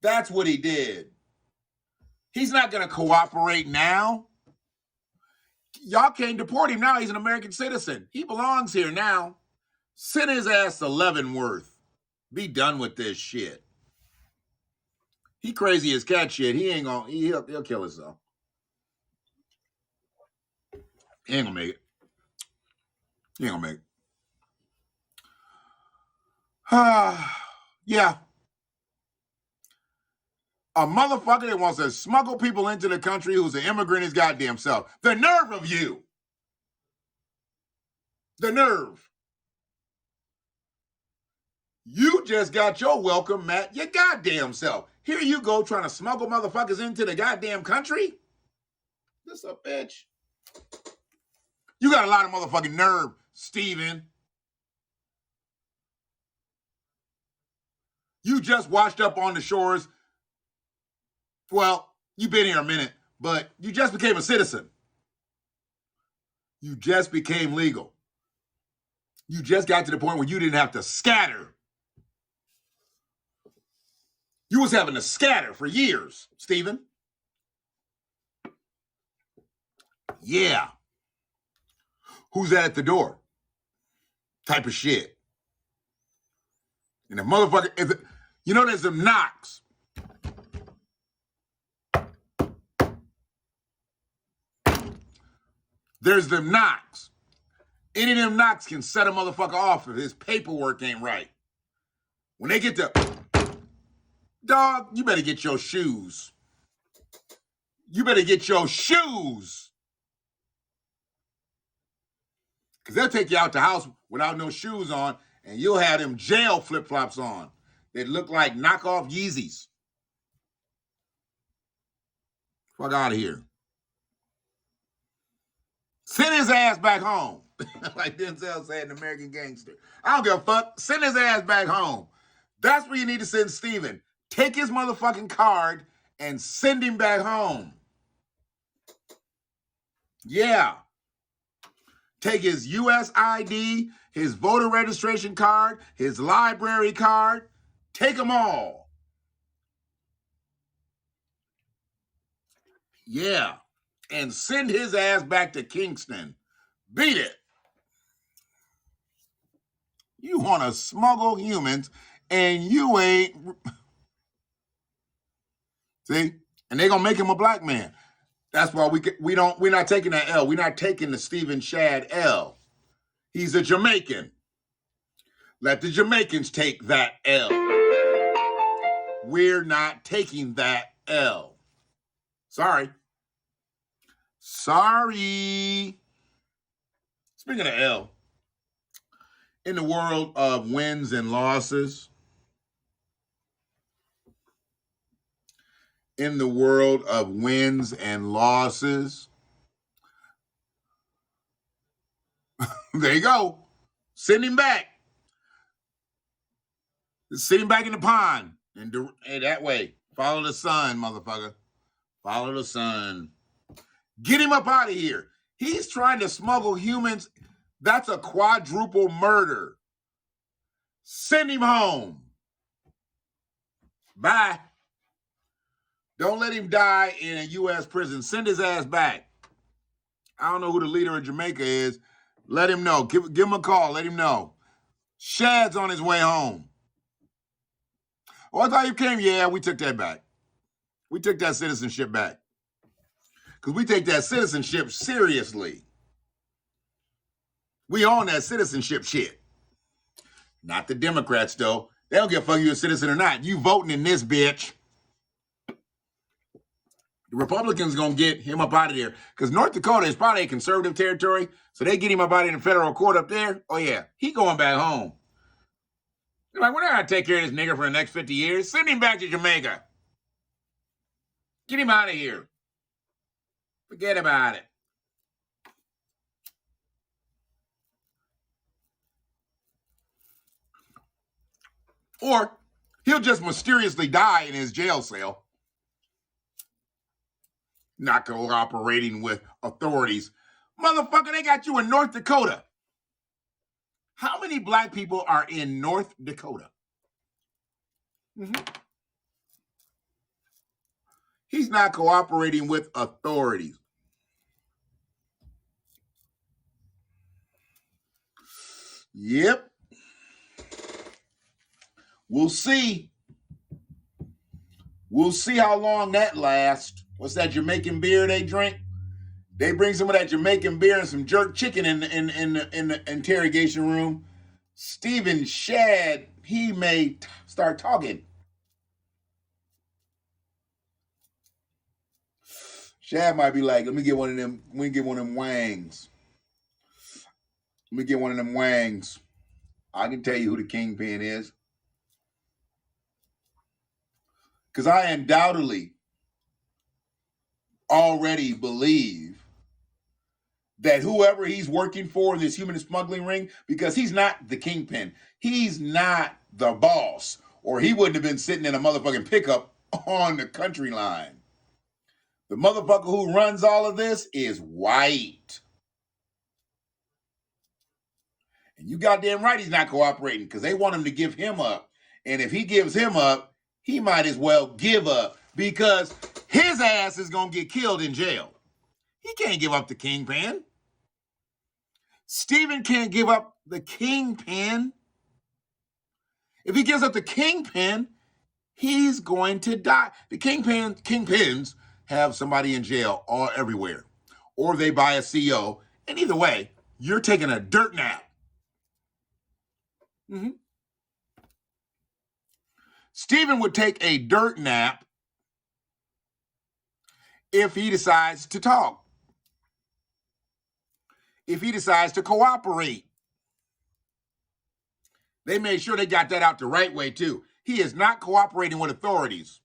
S3: That's what he did. He's not going to cooperate now. Y'all can't deport him now. He's an American citizen. He belongs here now. Send his ass to Leavenworth. Be done with this shit. He crazy as cat shit. He ain't gonna, he'll kill himself. He ain't gonna make it. He ain't gonna make it. Yeah. A motherfucker that wants to smuggle people into the country who's an immigrant his goddamn self. The nerve of you. The nerve. You just got your welcome mat your goddamn self. Here you go trying to smuggle motherfuckers into the goddamn country. This a bitch. You got a lot of motherfucking nerve, Steven. You just washed up on the shores. Well, you've been here a minute, but you just became a citizen. You just became legal. You just got to the point where you didn't have to scatter. You was having to scatter for years, Stephen. Yeah. Who's that at the door? Type of shit. And the motherfucker, there's them knocks. There's them knocks. Any of them knocks can set a motherfucker off if his paperwork ain't right. When they get to, dog, you better get your shoes. You better get your shoes. Because they'll take you out the house without no shoes on, and you'll have them jail flip-flops on. that look like knockoff Yeezys. Fuck out of here. Send his ass back home. Like Denzel said in American Gangster. I don't give a fuck. Send his ass back home. That's where you need to send Steven. Take his motherfucking card and send him back home. Yeah. Take his US ID, his voter registration card, his library card. Take them all. Yeah. And send his ass back to Kingston. Beat it. You want to smuggle humans and you ain't. See? And they're going to make him a black man. That's why we're not taking that L. We're not taking the Stephen Shad L. He's a Jamaican. Let the Jamaicans take that L. We're not taking that L. Sorry. Sorry. Speaking of L, in the world of wins and losses, there you go. Send him back. Send him back in the pond. And that way. Follow the sun, motherfucker. Follow the sun. Get him up out of here. He's trying to smuggle humans. That's a quadruple murder. Send him home. Bye. Don't let him die in a U.S. prison. Send his ass back. I don't know who the leader of Jamaica is. Let him know. Give him a call. Let him know. Shad's on his way home. Oh, I thought you came. Yeah, we took that back. We took that citizenship back. Because we take that citizenship seriously. We own that citizenship shit. Not the Democrats, though. They don't give a fuck if you're a citizen or not. You voting in this bitch. The Republicans going to get him up out of there. Because North Dakota is probably a conservative territory. So they get him up out in the federal court up there. Oh, yeah. He going back home. They're like, we're not going to take care of this nigger for the next 50 years. Send him back to Jamaica. Get him out of here. Forget about it. Or he'll just mysteriously die in his jail cell. Not cooperating with authorities. Motherfucker, they got you in North Dakota. How many black people are in North Dakota? Mm-hmm. He's not cooperating with authorities. Yep. We'll see. We'll see how long that lasts. What's that Jamaican beer they drink? They bring some of that Jamaican beer and some jerk chicken in the interrogation room. Stephen Shad, he may start talking. Shad might be like, let me get one of them. Let me get one of them wangs. Let me get one of them wangs. I can tell you who the kingpin is. Because I undoubtedly already believe that whoever he's working for in this human smuggling ring, because he's not the kingpin, he's not the boss, or he wouldn't have been sitting in a motherfucking pickup on the country line. The motherfucker who runs all of this is white. And you goddamn right he's not cooperating, because they want him to give him up. And if he gives him up, he might as well give up, because his ass is going to get killed in jail. He can't give up the kingpin. Stephen can't give up the kingpin. If he gives up the kingpin, he's going to die. The kingpins have somebody in jail all everywhere. Or they buy a CO. And either way, you're taking a dirt nap. Mm-hmm. Stephen would take a dirt nap if he decides to talk. If he decides to cooperate. They made sure they got that out the right way, too. He is not cooperating with authorities.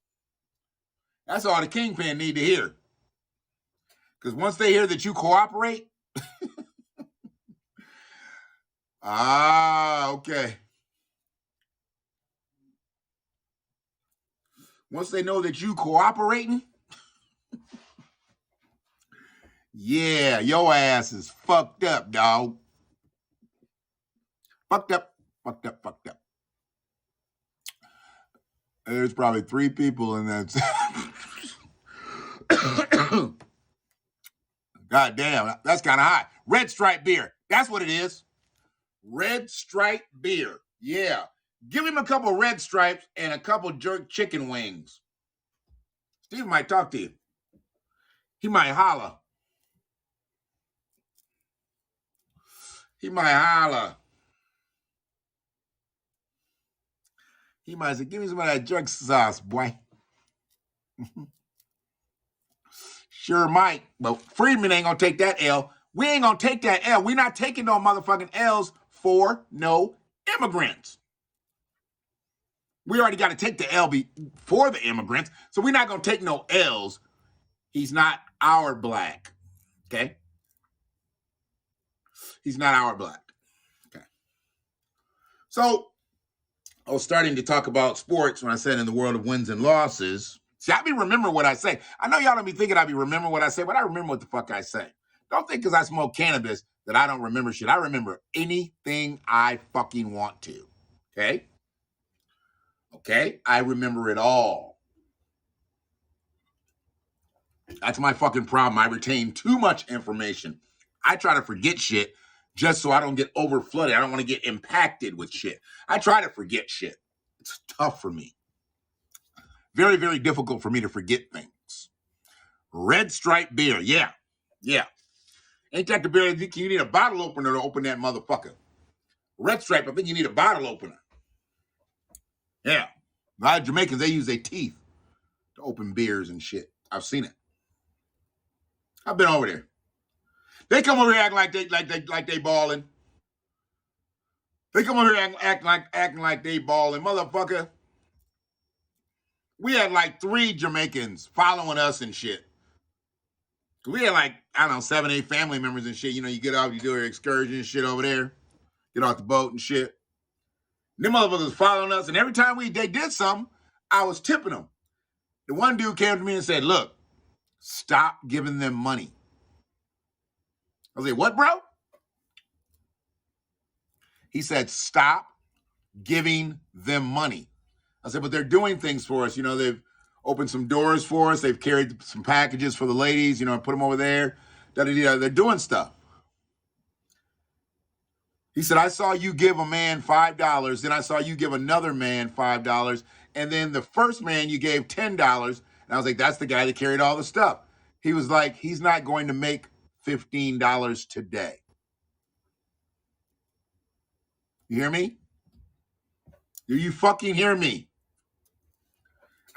S3: That's all the kingpin need to hear. Because once they hear that you cooperate, okay. Once they know that you cooperating, yeah, your ass is fucked up, dog. Fucked up, fucked up, fucked up. There's probably 3 people in that. God damn, that's kind of hot. Red Stripe beer. That's what it is. Red Stripe beer. Yeah. Give him a couple red stripes and a couple jerk chicken wings. Steve might talk to you. He might holler. He might holler. He might say, give me some of that jerk sauce, boy. Sure might. But Freedman ain't going to take that L. We ain't going to take that L. We're not taking no motherfucking L's for no immigrants. We already got to take the L for the immigrants, so we're not going to take no L's. He's not our black, okay? He's not our black, okay? So I was starting to talk about sports when I said in the world of wins and losses. See, I be remembering what I say. I know y'all don't be thinking I be remembering what I say, but I remember what the fuck I say. Don't think because I smoke cannabis that I don't remember shit. I remember anything I fucking want to, okay? Okay? I remember it all. That's my fucking problem. I retain too much information. I try to forget shit just so I don't get over flooded. I don't want to get impacted with shit. I try to forget shit. It's tough for me. Very, very difficult for me to forget things. Red Stripe beer. Yeah. Yeah. Ain't that the beer? You need a bottle opener to open that motherfucker. Red Stripe, I think you need a bottle opener. Yeah. A lot of Jamaicans, they use their teeth to open beers and shit. I've seen it. I've been over there. They come over here acting like they balling. They come over here acting like they balling. Motherfucker. We had like 3 Jamaicans following us and shit. We had like, I don't know, 7, 8 family members and shit. You know, you get out, you do your excursion and shit over there. Get off the boat and shit. Them motherfuckers was following us, and every time they did something, I was tipping them. The one dude came to me and said, look, stop giving them money. I was like, what, bro? He said, stop giving them money. I said, but they're doing things for us. You know, they've opened some doors for us. They've carried some packages for the ladies, you know, and put them over there. They're doing stuff. He said, I saw you give a man $5. Then I saw you give another man $5. And then the first man you gave $10. And I was like, that's the guy that carried all the stuff. He was like, he's not going to make $15 today. You hear me? Do you fucking hear me?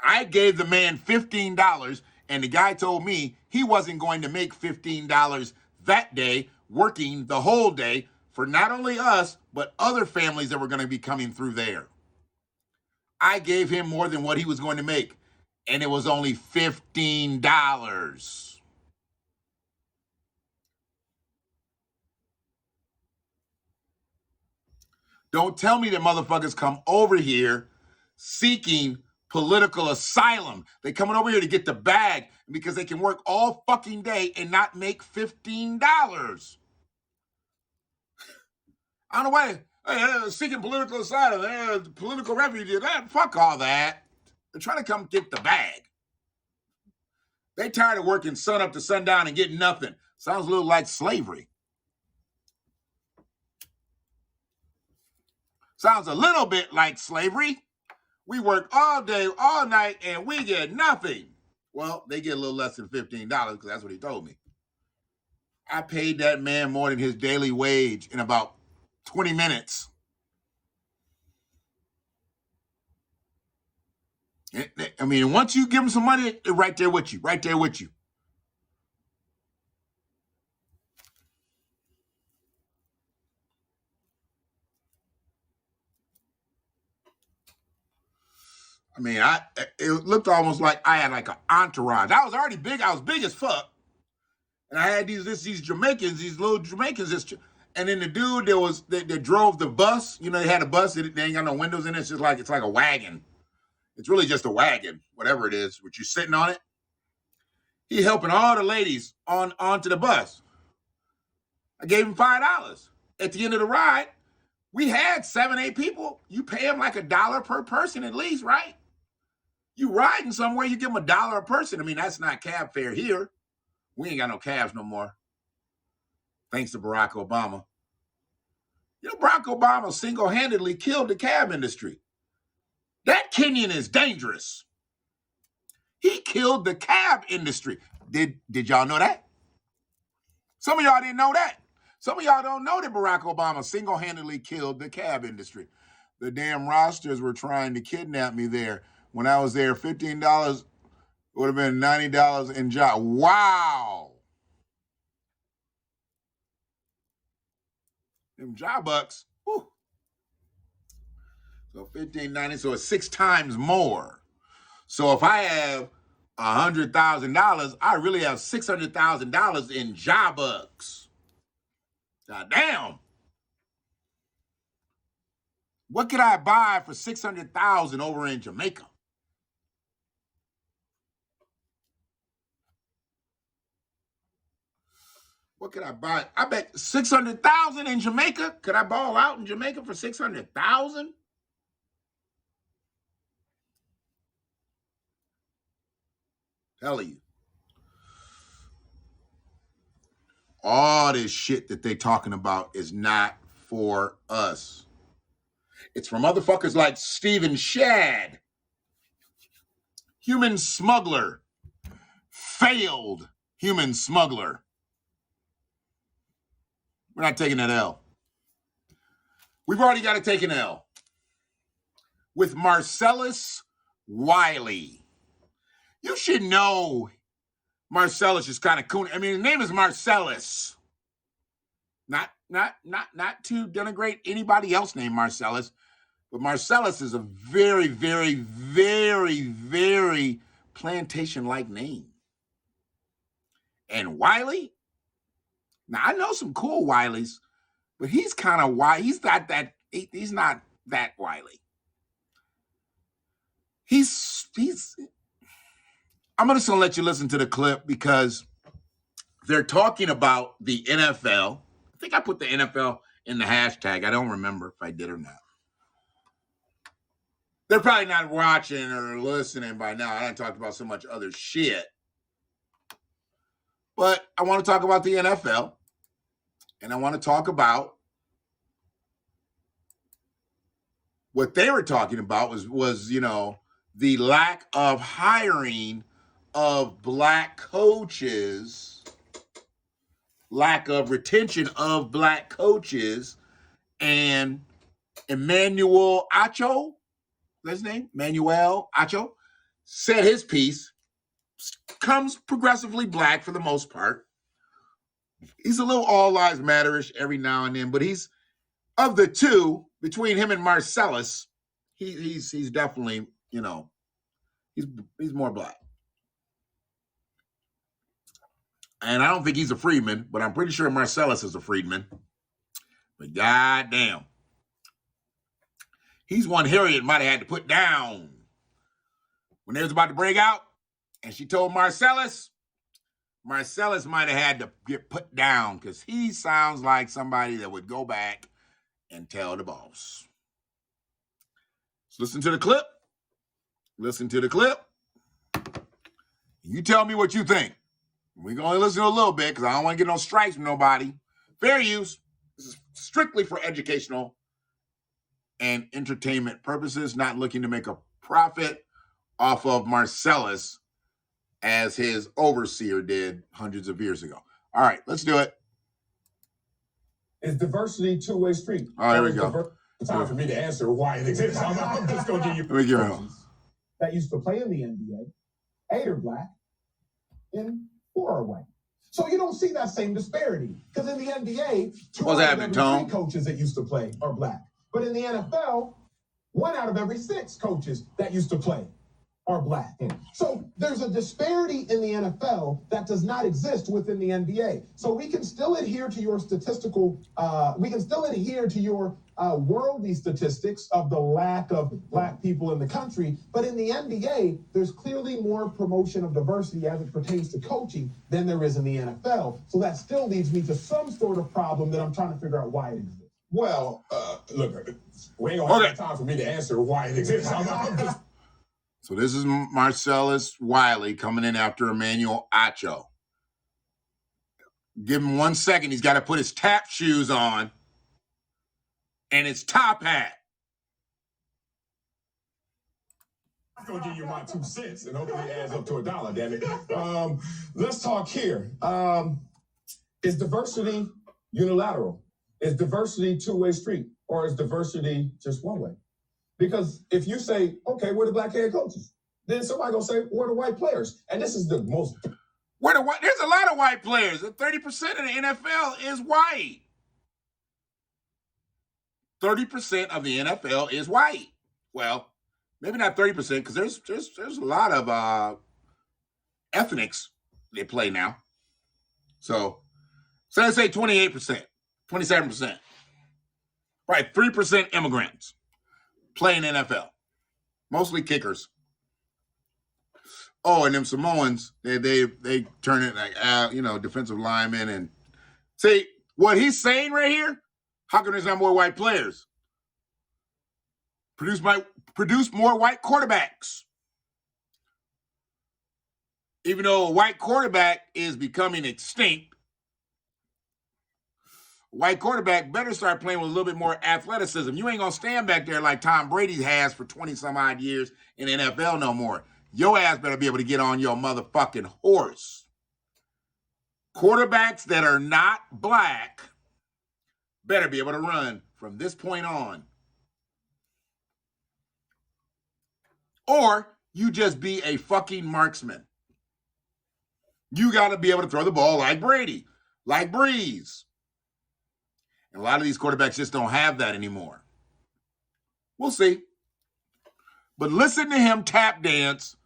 S3: I gave the man $15, and the guy told me he wasn't going to make $15 that day, working the whole day for not only us, but other families that were going to be coming through there. I gave him more than what he was going to make, and it was only $15. Don't tell me that motherfuckers come over here seeking political asylum. They coming over here to get the bag because they can work all fucking day and not make $15. I don't know why seeking political asylum, political refugee. Fuck all that. They're trying to come get the bag. They tired of working sun up to sundown and getting nothing. Sounds a little like slavery. Sounds a little bit like slavery. We work all day, all night, and we get nothing. Well, they get a little less than $15 because that's what he told me. I paid that man more than his daily wage in about 20 minutes. I mean, once you give them some money, they're right there with you, right there with you. I mean, it looked almost like I had like an entourage. I was already big. I was big as fuck. And I had these Jamaicans, these little Jamaicans. And then the dude that drove the bus, you know, they had a bus. They ain't got no windows in it. It's like a wagon. It's really just a wagon, whatever it is, which you're sitting on it. He helping all the ladies onto the bus. I gave him $5. At the end of the ride, we had 7, 8 people. You pay them like $1 per person at least, right? You riding somewhere, you give them $1 a person. I mean, that's not cab fare here. We ain't got no cabs no more. Thanks to Barack Obama. You know, Barack Obama single-handedly killed the cab industry. That Kenyan is dangerous. He killed the cab industry. Did y'all know that? Some of y'all didn't know that. Some of y'all don't know that Barack Obama single-handedly killed the cab industry. The damn rosters were trying to kidnap me there. When I was there, $15 would have been $90 in job. Wow. Them job bucks. Whew. So $15.90, so it's 6 times more. So if I have $100,000, I really have $600,000 in job bucks. God damn. What could I buy for $600,000 over in Jamaica? What could I buy? I bet $600,000 in Jamaica. Could I ball out in Jamaica for $600,000? Tell you. All this shit that they talking about is not for us. It's for motherfuckers like Stephen Shad. Human smuggler. Failed human smuggler. We're not taking that L. We've already got to take an L. With Marcellus Wiley. You should know Marcellus is kind of cool. I mean, his name is Marcellus. Not to denigrate anybody else named Marcellus, but Marcellus is a very, very, very, very plantation-like name. And Wiley? Now, I know some cool Wileys, but he's kind of wily. He's not that Wiley. I'm just going to let you listen to the clip because they're talking about the NFL. I think I put the NFL in the hashtag. I don't remember if I did or not. They're probably not watching or listening by now. I haven't talked about so much other shit. But I want to talk about the NFL. And I want to talk about what they were talking about was you know, the lack of hiring of black coaches, lack of retention of black coaches, and Emmanuel Acho, that's his name, Manuel Acho, said his piece, comes progressively black for the most part. He's a little all lives matter-ish every now and then, but he's, of the two, between him and Marcellus, he's definitely, you know, he's more black. And I don't think he's a freedman, but I'm pretty sure Marcellus is a freedman. But goddamn, he's one Harriet might have had to put down when they was about to break out, and she told Marcellus might have had to get put down because he sounds like somebody that would go back and tell the boss. So listen to the clip. Listen to the clip. You tell me what you think. We're going to listen to a little bit because I don't want to get no strikes from nobody. Fair use. This is strictly for educational and entertainment purposes, not looking to make a profit off of Marcellus as his overseer did hundreds of years ago. All right, let's do it.
S4: Is diversity two-way street?
S3: Oh, here we go.
S4: It's time for me to answer why it exists. I'm just going to give you
S3: Let me give it
S4: that used to play in the NBA. 8 are black and 4 are white. So you don't see that same disparity. Because in the NBA, 2
S3: What's happening, Tom?
S4: coaches that used to play are black. But in the NFL,
S8: 1 out of every 6 coaches that used to play are black. So there's a disparity in the NFL that does not exist within the NBA. So we can still adhere to your statistical, worldly statistics of the lack of black people in the country. But in the NBA, there's clearly more promotion of diversity as it pertains to coaching than there is in the NFL. So that still leads me to some sort of problem that I'm trying to figure out why it exists.
S9: Well, look, we ain't gonna have time for me to answer why it exists.
S3: So this is Marcellus Wiley coming in after Emmanuel Acho. Give him 1 second. He's got to put his tap shoes on and his top hat.
S9: I'm going to give you my 2 cents, and hopefully it adds up to $1, damn it. Let's talk here. Is diversity unilateral? Is diversity two-way street? Or is diversity just one way? Because if you say, okay, we're the black head coaches, then somebody gonna say, we're the white players. And this is the most...
S3: There's a lot of white players. 30% of the NFL is white. 30% of the NFL is white. Well, maybe not 30%, because there's a lot of ethnics they play now. So let's say 28%, 27%. Right, 3% immigrants play in NFL, mostly kickers. Oh, and them Samoans, they turn it like defensive linemen. And see what he's saying right here. How come there's not more white players? Produce more white quarterbacks. Even though a white quarterback is becoming extinct, white quarterback better start playing with a little bit more athleticism. You ain't going to stand back there like Tom Brady has for 20-some-odd years in the NFL no more. Your ass better be able to get on your motherfucking horse. Quarterbacks that are not black better be able to run from this point on. Or you just be a fucking marksman. You got to be able to throw the ball like Brady, like Breeze. And a lot of these quarterbacks just don't have that anymore. We'll see. But listen to him tap dance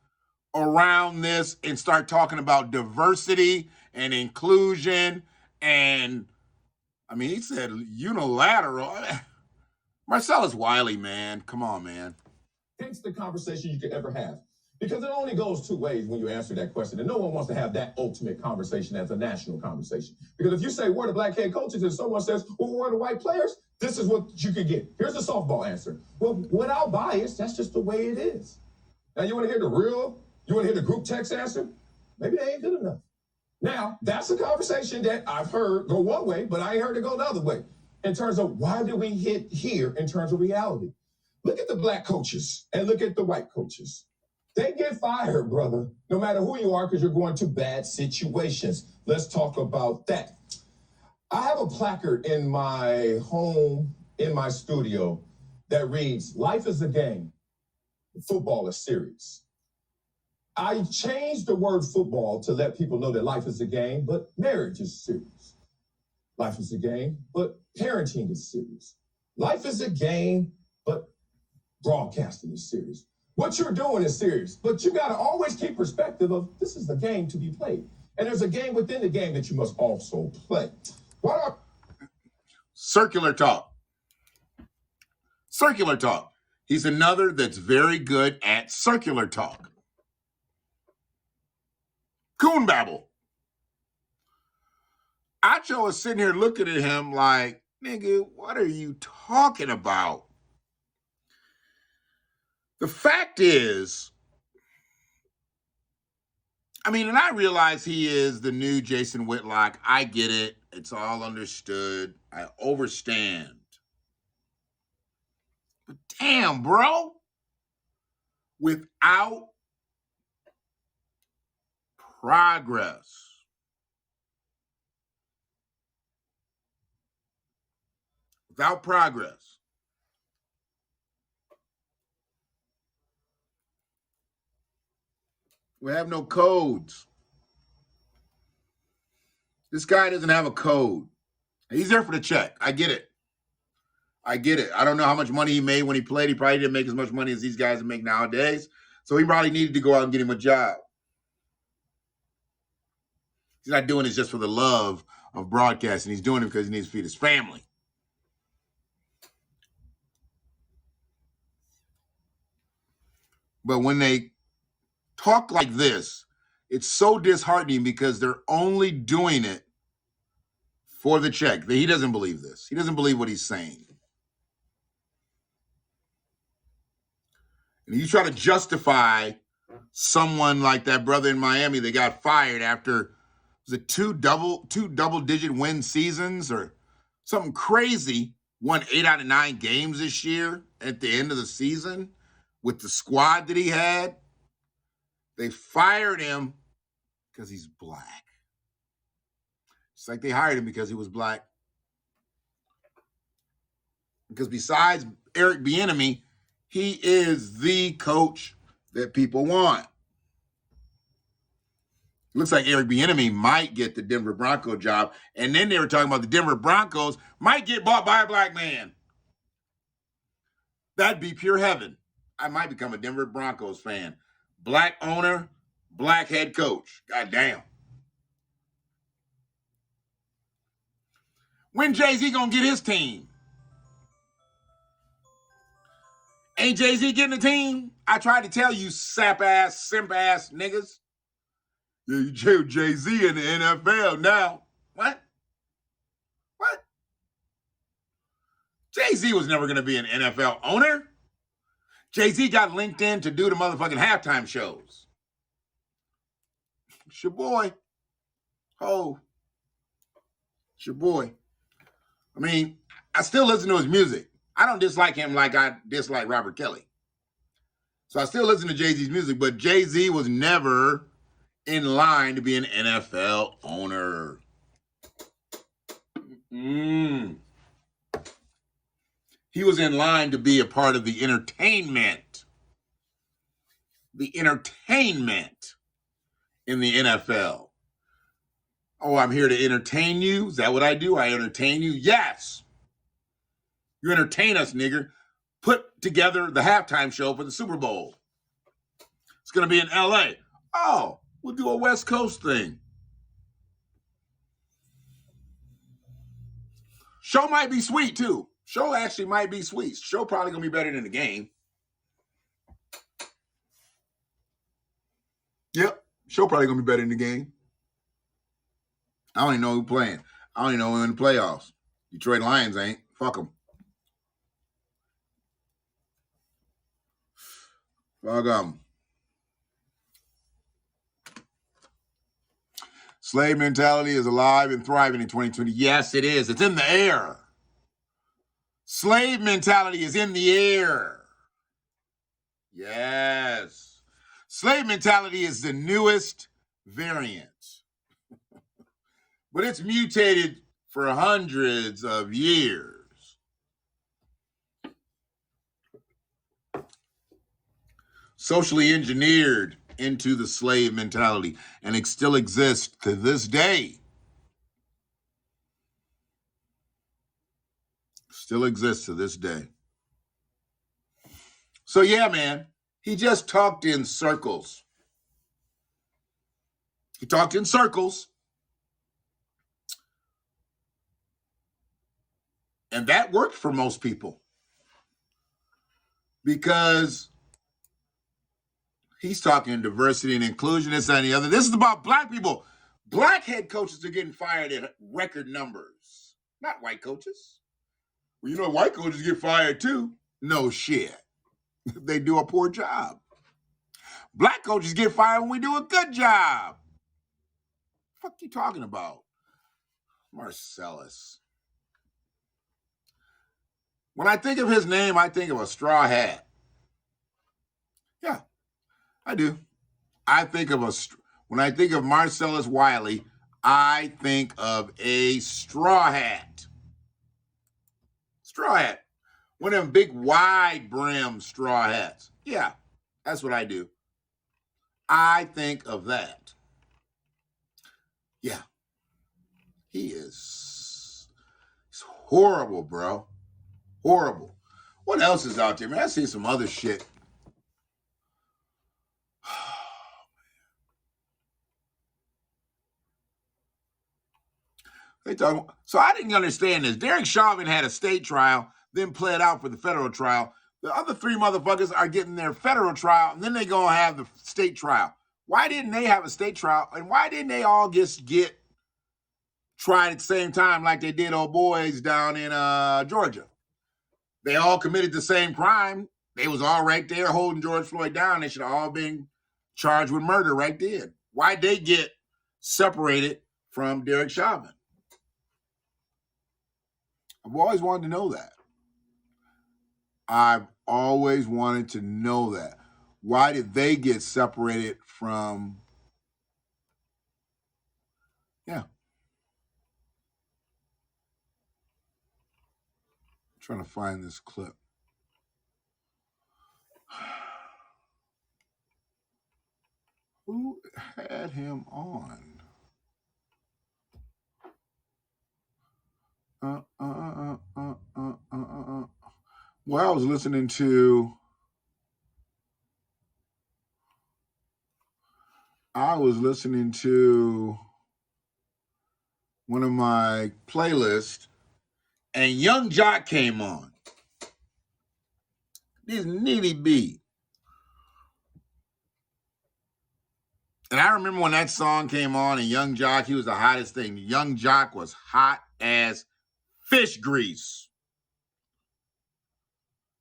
S3: around this and start talking about diversity and inclusion. And, he said unilateral. Marcellus Wiley, man. Come on, man.
S9: It's the conversation you could ever have. Because it only goes 2 ways when you answer that question. And no one wants to have that ultimate conversation as a national conversation. Because if you say we're the black head coaches and someone says, well, we're the white players, this is what you could get. Here's the softball answer. Well, without bias, that's just the way it is. Now, you want to hear the group text answer? Maybe they ain't good enough. Now, that's a conversation that I've heard go one way, but I ain't heard it go the other way. In terms of why did we hit here in terms of reality? Look at the black coaches and look at the white coaches. They get fired, brother, no matter who you are, because you're going to bad situations. Let's talk about that. I have a placard in my home, in my studio, that reads, life is a game. Football is serious. I changed the word football to let people know that life is a game, but marriage is serious. Life is a game, but parenting is serious. Life is a game, but broadcasting is serious. What you're doing is serious, but you got to always keep perspective of this is the game to be played. And there's a game within the game that you must also play.
S3: Circular talk. Circular talk. He's another that's very good at circular talk. Coon babble. Acho is sitting here looking at him like, nigga, what are you talking about? The fact is, and I realize he is the new Jason Whitlock. I get it. It's all understood. I overstand. But damn, bro. Without progress, we have no codes. This guy doesn't have a code. He's there for the check. I get it. I get it. I don't know how much money he made when he played. He probably didn't make as much money as these guys make nowadays. So he probably needed to go out and get him a job. He's not doing this just for the love of broadcasting. He's doing it because he needs to feed his family. But when they talk like this, it's so disheartening because they're only doing it for the check. He doesn't believe this. He doesn't believe what he's saying. And you try to justify someone like that brother in Miami that got fired after, was it two double-digit win seasons or something crazy, won 8 out of 9 games this year at the end of the season with the squad that he had. They fired him because he's black. It's like they hired him because he was black. Because besides Eric Bieniemy, he is the coach that people want. It looks like Eric Bieniemy might get the Denver Broncos job. And then they were talking about the Denver Broncos might get bought by a black man. That'd be pure heaven. I might become a Denver Broncos fan. Black owner, black head coach. God damn. When Jay-Z gonna get his team? Ain't Jay-Z getting a team? I tried to tell you sap-ass, simp-ass niggas. Yeah, you jail Jay-Z in the NFL now. What? What? Jay-Z was never going to be an NFL owner. Jay-Z got linked in to do the motherfucking halftime shows. It's your boy. Oh. It's your boy. I mean, I still listen to his music. I don't dislike him like I dislike Robert Kelly. So I still listen to Jay-Z's music, but Jay-Z was never in line to be an NFL owner. He was in line to be a part of the entertainment. The entertainment in the NFL. Oh, I'm here to entertain you? Is that what I do? I entertain you? Yes. You entertain us, nigger. Put together the halftime show for the Super Bowl. It's going to be in L.A. Oh, we'll do a West Coast thing. Show might be sweet, too. Show actually might be sweet. Show probably going to be better than the game. Yep. Show probably going to be better than the game. I don't even know who's playing. I don't even know who's in the playoffs. Detroit Lions ain't. Fuck them. Fuck them. Slave mentality is alive and thriving in 2020. Yes, it is. It's in the air. Slave mentality is in the air. Yes. Slave mentality is the newest variant. But it's mutated for hundreds of years. Socially engineered into the slave mentality, and it still exists to this day. Still exists to this day. So yeah, man, he just talked in circles. He talked in circles. And that worked for most people. Because he's talking diversity and inclusion, this and the other. This is about black people. Black head coaches are getting fired at record numbers. Not white coaches. Well, you know, white coaches get fired too. No shit. They do a poor job. Black coaches get fired when we do a good job. What the fuck you talking about? Marcellus. When I think of his name, I think of a straw hat. Yeah, I do. When I think of Marcellus Wiley, I think of a straw hat. Straw hat. One of them big wide brim straw hats. Yeah, that's what I do. I think of that. Yeah. He's horrible, bro. Horrible. What else is out there, man? I see some other shit. So I didn't understand this. Derek Chauvin had a state trial, then pled out for the federal trial. The other three motherfuckers are getting their federal trial, and then they gonna have the state trial. Why didn't they have a state trial? And why didn't they all just get tried at the same time like they did old boys down in Georgia? They all committed the same crime. They was all right there holding George Floyd down. They should have all been charged with murder right then. Why'd they get separated from Derek Chauvin? I've always wanted to know that. I've always wanted to know that. Why did they get separated from... Yeah. I'm trying to find this clip. Who had him on? Well, I was listening to one of my playlists, and Young Jock came on. This Nitty B. And I remember when that song came on and Young Jock, he was the hottest thing. Young Jock was hot as fish grease.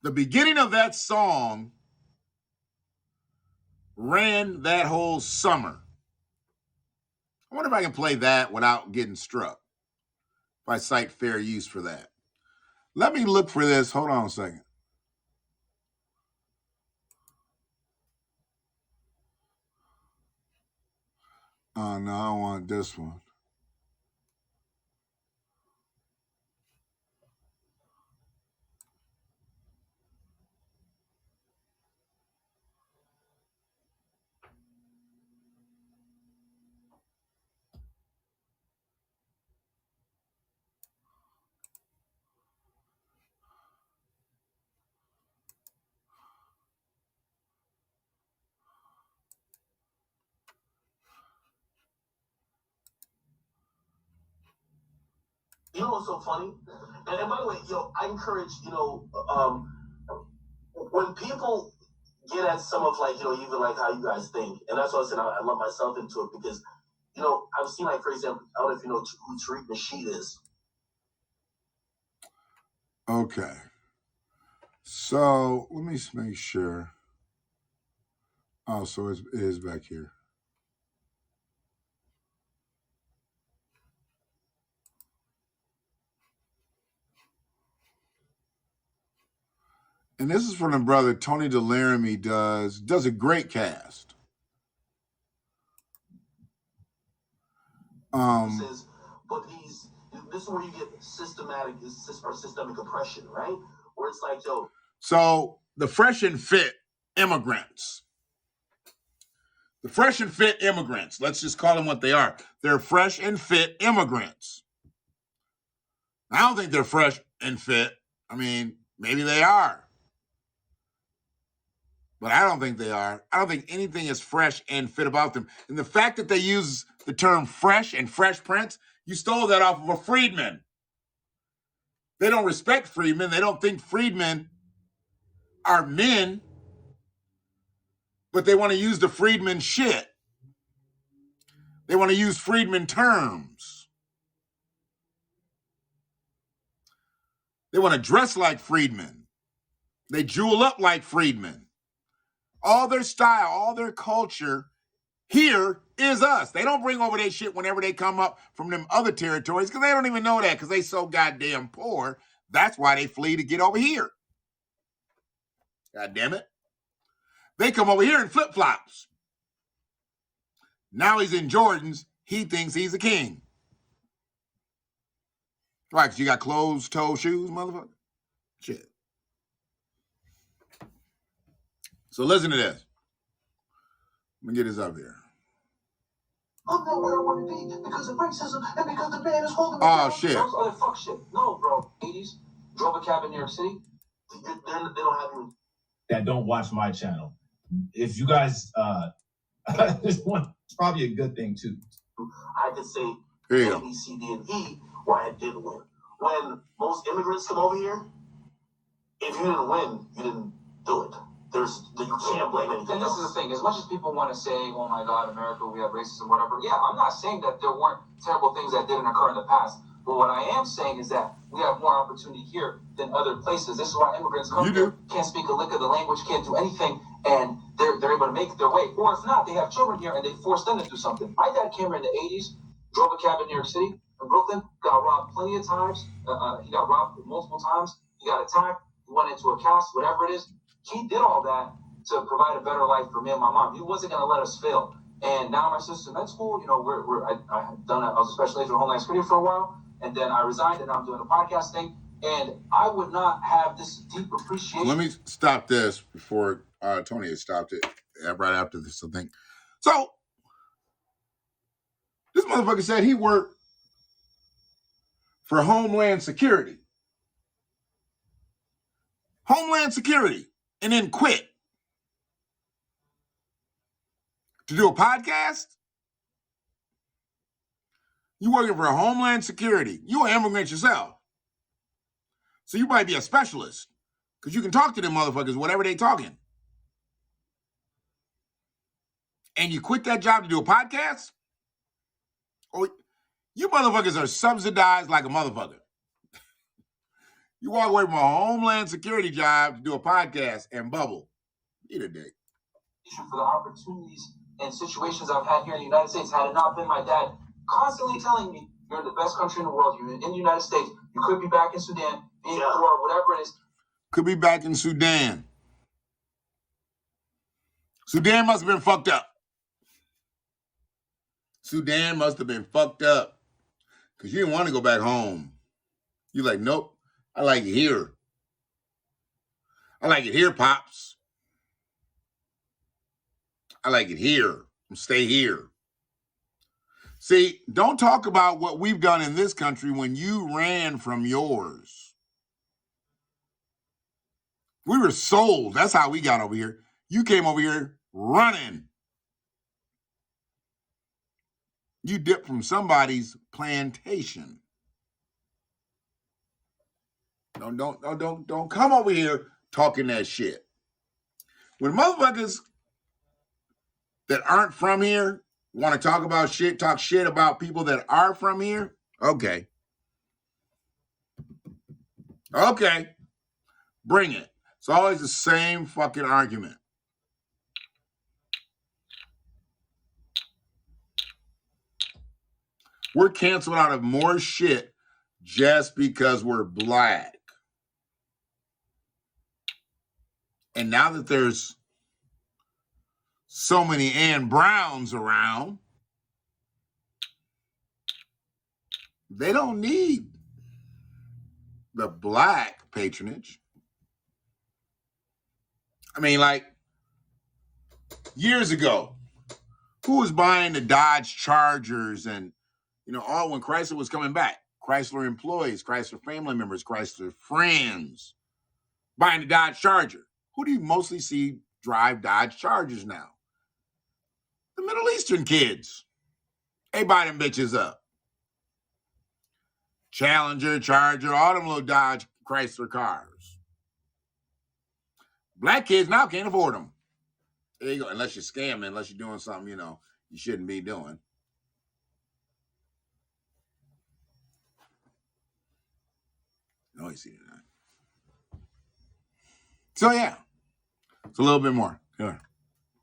S3: The beginning of that song ran that whole summer. I wonder if I can play that without getting struck. If I cite fair use for that. Let me look for this. Hold on a second. Oh, no, I don't want this one.
S10: You know what's so funny? And by the way, I encourage, when people get at some of even like how you guys think, and that's what I said, I love myself into it because, I've seen for example, I don't know if you know who Tariq Nasheed is.
S3: Okay. So let me make sure. Oh, so it is back here. And this is from the brother Tony DeLaramie does a great cast.
S10: But this is where you get systemic oppression, right? Where it's like,
S3: So the fresh and fit immigrants. The fresh and fit immigrants. Let's just call them what they are. They're fresh and fit immigrants. I don't think they're fresh and fit. I mean, maybe they are. But I don't think they are. I don't think anything is fresh and fit about them. And the fact that they use the term fresh and Fresh Prince, you stole that off of a freedman. They don't respect freedmen. They don't think freedmen are men, but they want to use the freedman shit. They want to use freedman terms. They want to dress like freedmen. They jewel up like freedmen. All their style, all their culture here is us. They don't bring over their shit whenever they come up from them other territories because they don't even know that because they so goddamn poor. That's why they flee to get over here. God damn it. They come over here in flip-flops. Now he's in Jordans. He thinks he's a king. Why? Because you got closed-toe shoes, motherfucker? Shit. So listen to this. Let me get this up here.
S10: I'm not where I want to be because of racism and because the man is holding me
S3: Oh,
S10: down.
S3: shit.
S10: Fuck shit. No, bro. 80s. drove a cab in New York City. They don't have any.
S11: That don't watch my channel. If you guys, it's probably a good thing too.
S10: I could say
S3: Yeah.
S10: A, B, C, D, and E why I didn't win. When most immigrants come over here, if you didn't win, you didn't do it. You can't blame anything.
S12: And this is the thing, as much as people want to say, oh my God, America, we have racism, whatever. Yeah, I'm not saying that there weren't terrible things that didn't occur in the past. But what I am saying is that we have more opportunity here than other places. This is why immigrants come here, can't speak a lick of the language, can't do anything, and they're able to make their way. Or if not, they have children here and they force them to do something. My dad came here in the 80s, drove a cab in New York City, in Brooklyn, got robbed plenty of times. He got robbed multiple times. He got attacked. He went into a cast, whatever it is. He did all that to provide a better life for me and my mom. He wasn't going to let us fail. And now my sister's in med school. You know, I was a special agent for Homeland Security for a while, and then I resigned, and now I'm doing a podcast thing. And I would not have this deep appreciation.
S3: Let me stop this before Tony has stopped it right after this, I think. So, this motherfucker said he worked for Homeland Security. Homeland Security. And then quit. To do a podcast? You working for Homeland Security. You an immigrant yourself. So you might be a specialist. Because you can talk to them motherfuckers, whatever they talking. And you quit that job to do a podcast? Or you motherfuckers are subsidized like a motherfucker. You walk away from a Homeland Security job to do a podcast and bubble. Eat a dick.
S12: For the opportunities and situations I've had here in the United States, had it not been my dad constantly telling me, you're in the best country in the world, you're in the United States, you could be back in Sudan, being poor, whatever it is.
S3: Could be back in Sudan. Sudan must have been fucked up. Sudan must have been fucked up. Because you didn't want to go back home. You're like, nope, I like it here. I like it here, Pops. I like it here. Stay here. See, don't talk about what we've done in this country when you ran from yours. We were sold. That's how we got over here. You came over here running. You dipped from somebody's plantation. Don't come over here talking that shit. When motherfuckers that aren't from here want to talk about shit, talk shit about people that are from here, okay. Okay. Bring it. It's always the same fucking argument. We're canceled out of more shit just because we're black. And now that there's so many Ann Browns around, they don't need the black patronage. I mean, like, years ago, who was buying the Dodge Chargers and, you know, all when Chrysler was coming back? Chrysler employees, Chrysler family members, Chrysler friends buying the Dodge Charger. Who do you mostly see drive Dodge Chargers now? The Middle Eastern kids. They buy them bitches up. Challenger, Charger, all them little Dodge Chrysler cars. Black kids now can't afford them. There you go. Unless you're scamming, unless you're doing something, you know, you shouldn't be doing. No, you see that. So, yeah. It's a little bit more. Yeah.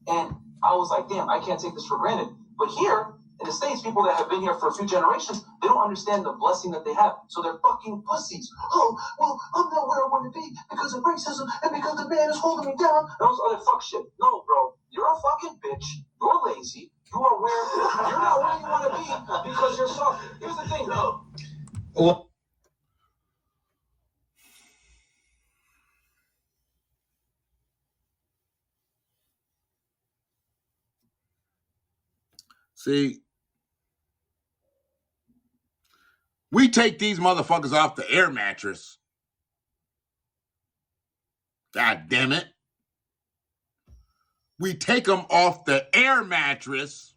S12: And I was like, damn, I can't take this for granted. But here, in the States, people that have been here for a few generations, they don't understand the blessing that they have. So they're fucking pussies. Oh, well, I'm not where I want to be because of racism and because the man is holding me down. Those other fuck shit. No, bro. You're a fucking bitch. You're lazy. You're not where you want to be because you're soft. Here's the thing, though.
S3: Well, see, we take these motherfuckers off the air mattress God damn it. We take them off the air mattress,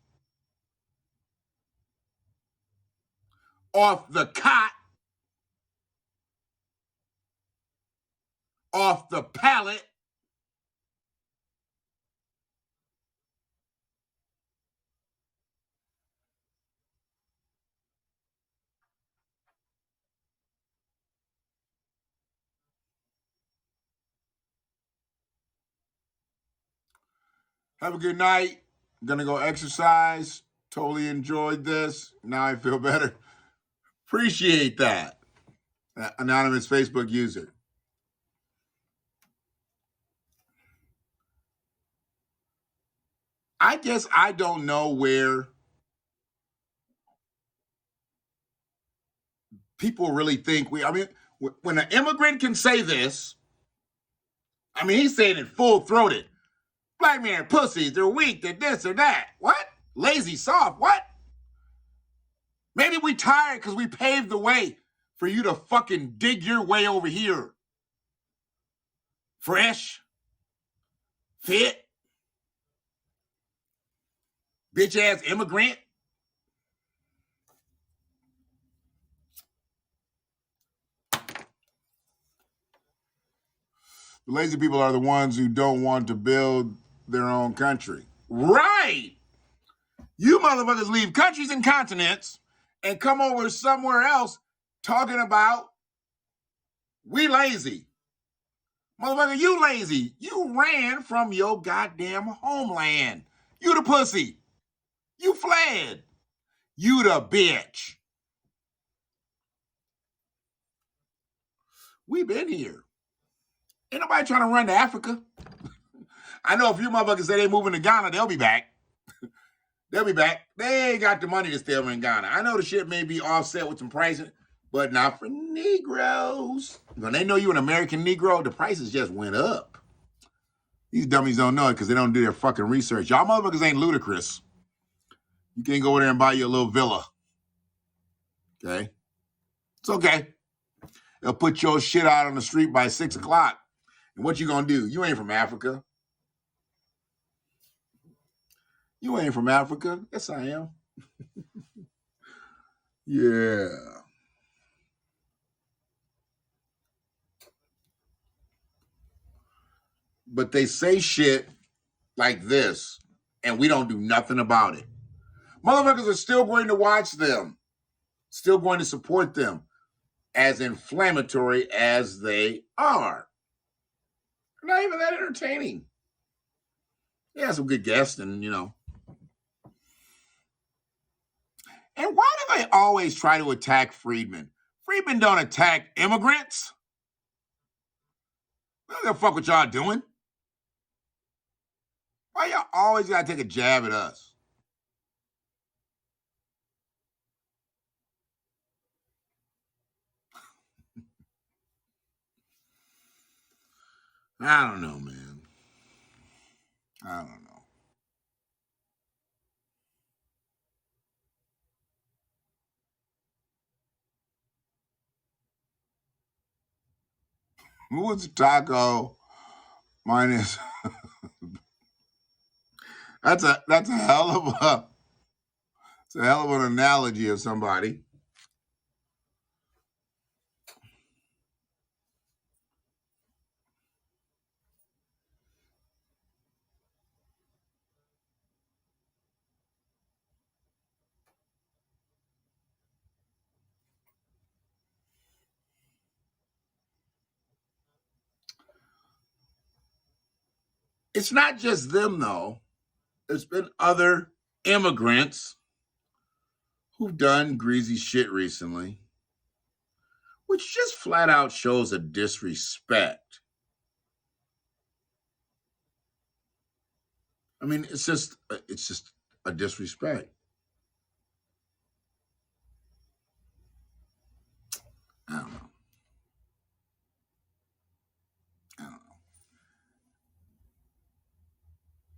S3: off the cot, off the pallet, have a good night. I'm going to go exercise. Totally enjoyed this. Now I feel better. Appreciate that. Anonymous Facebook user. I guess I don't know where people really think I mean, when an immigrant can say this, I mean, he's saying it full-throated. Black men are pussies, they're weak, they're this or that. What? Lazy, soft, what? Maybe we tired because we paved the way for you to fucking dig your way over here. Fresh, fit, bitch-ass immigrant. The lazy people are the ones who don't want to build their own country. Right! You motherfuckers leave countries and continents and come over somewhere else talking about we lazy. Motherfucker, you lazy. You ran from your goddamn homeland. You the pussy. You fled. You the bitch. We been here. Ain't nobody trying to run to Africa. I know a few motherfuckers say they moving to Ghana. They'll be back. They'll be back. They ain't got the money to stay over in Ghana. I know the shit may be offset with some pricing, but not for Negroes. When they know you an American Negro, the prices just went up. These dummies don't know it because they don't do their fucking research. Y'all motherfuckers ain't ludicrous. You can't go over there and buy you a little villa. Okay? It's okay. They'll put your shit out on the street by 6 o'clock. And what you gonna do? You ain't from Africa. You ain't from Africa. Yes, I am. Yeah. But they say shit like this, and we don't do nothing about it. Motherfuckers are still going to watch them, still going to support them, as inflammatory as they are. They're not even that entertaining. Yeah, some good guests, and you know. And why do they always try to attack Freedman? Freedman don't attack immigrants. We don't give a fuck what y'all doing. Why y'all always gotta take a jab at us? I don't know, man. I don't know. Who was a taco minus? That's a hell of an analogy of somebody. It's not just them, though. There's been other immigrants who've done greasy shit recently, which just flat out shows a disrespect. I mean, it's just a disrespect. I don't know.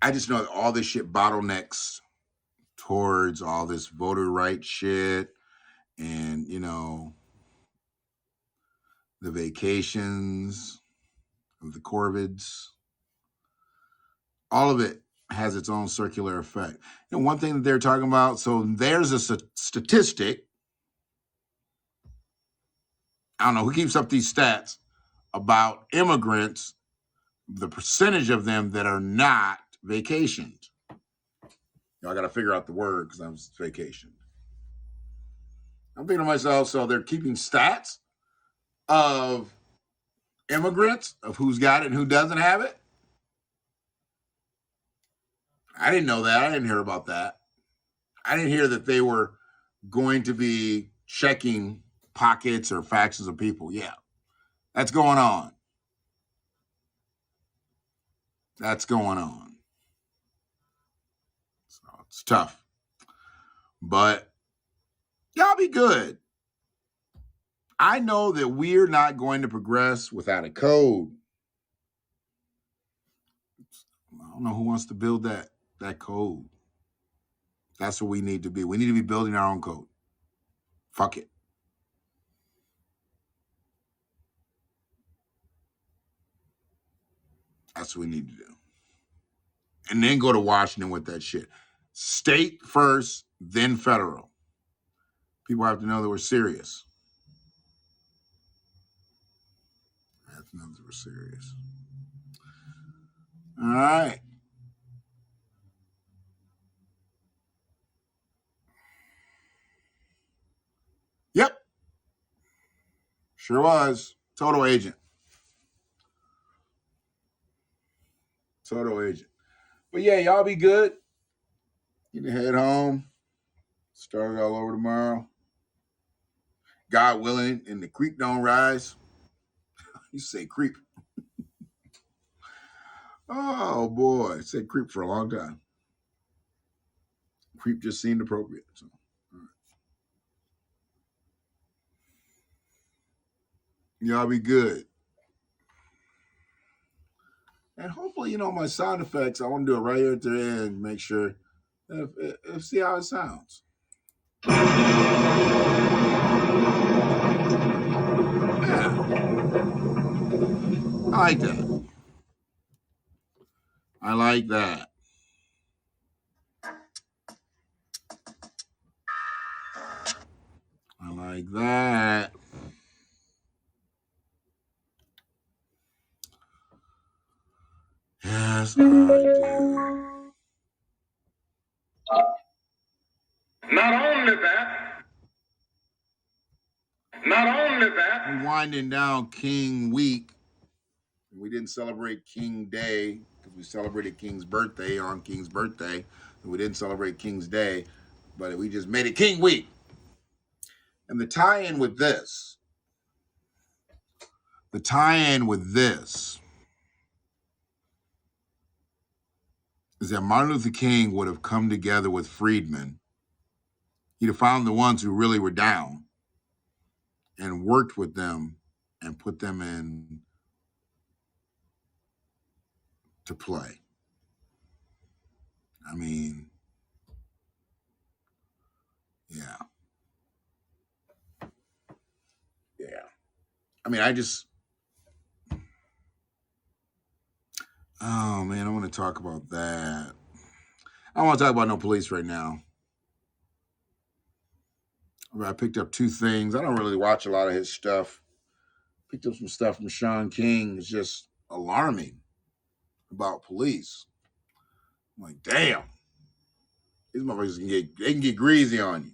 S3: I just know that all this shit bottlenecks towards all this voter rights shit and, you know, the vacations, of the corvids. All of it has its own circular effect. And one thing that they're talking about, so there's a statistic. I don't know who keeps up these stats about immigrants, the percentage of them that are not vacationed. I got to figure out the word because I'm vacationed. I'm thinking to myself, so they're keeping stats of immigrants, of who's got it and who doesn't have it? I didn't know that. I didn't hear about that. I didn't hear that they were going to be checking pockets or faxes of people. Yeah, that's going on. That's going on. So it's tough. But y'all be good. I know that we're not going to progress without a code. I don't know who wants to build that code. That's what we need to be. We need to be building our own code. Fuck it. That's what we need to do. And then go to Washington with that shit. State first, then federal. People have to know that we're serious. They have to know that we're serious. All right. Yep. Sure was. Total agent. Total agent. But yeah, y'all be good. Get to head home. Start it all over tomorrow. God willing, and the creek don't rise. You say creep. Oh boy. I said creep for a long time. Creep just seemed appropriate. So, all right. Y'all be good. And hopefully, my sound effects, I want to do it right here at the end, make sure, if see how it sounds. Yeah. I like that. I like that. I like that. Yes, I do.
S1: Not only that.
S3: We're winding down King Week. We didn't celebrate King Day because we celebrated King's birthday on King's birthday. We didn't celebrate King's Day, but we just made it King Week. And the tie-in with this is that Martin Luther King would have come together with freedmen. He'd have found the ones who really were down and worked with them and put them in to play. I mean, yeah. Yeah. I mean, oh man, I want to talk about that. I don't want to talk about no police right now. I picked up two things. I don't really watch a lot of his stuff. Picked up some stuff from Sean King. It's just alarming about police. I'm like, damn. These motherfuckers can get greasy on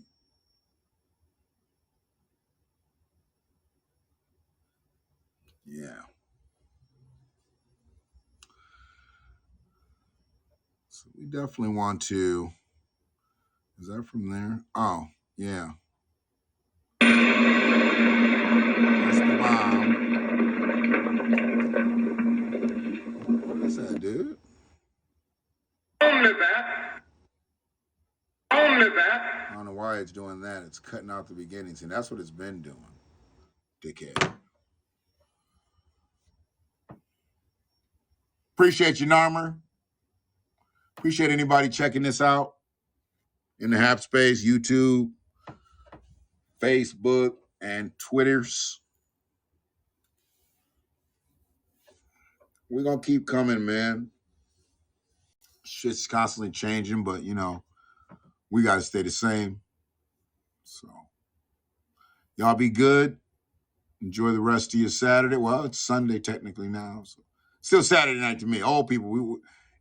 S3: you. Yeah. So we definitely want to. Is that from there? Oh, yeah. That's the bomb. What is that, dude?
S1: Only that.
S3: I don't know why it's doing that. It's cutting out the beginnings, and that's what it's been doing. Dickhead. Appreciate you, Narmer. Appreciate anybody checking this out in the Hap Space, YouTube, Facebook, and Twitters. We're going to keep coming, man. Shit's constantly changing, but, you know, we got to stay the same. So, y'all be good. Enjoy the rest of your Saturday. Well, it's Sunday technically now. So. Still Saturday night to me. Old people,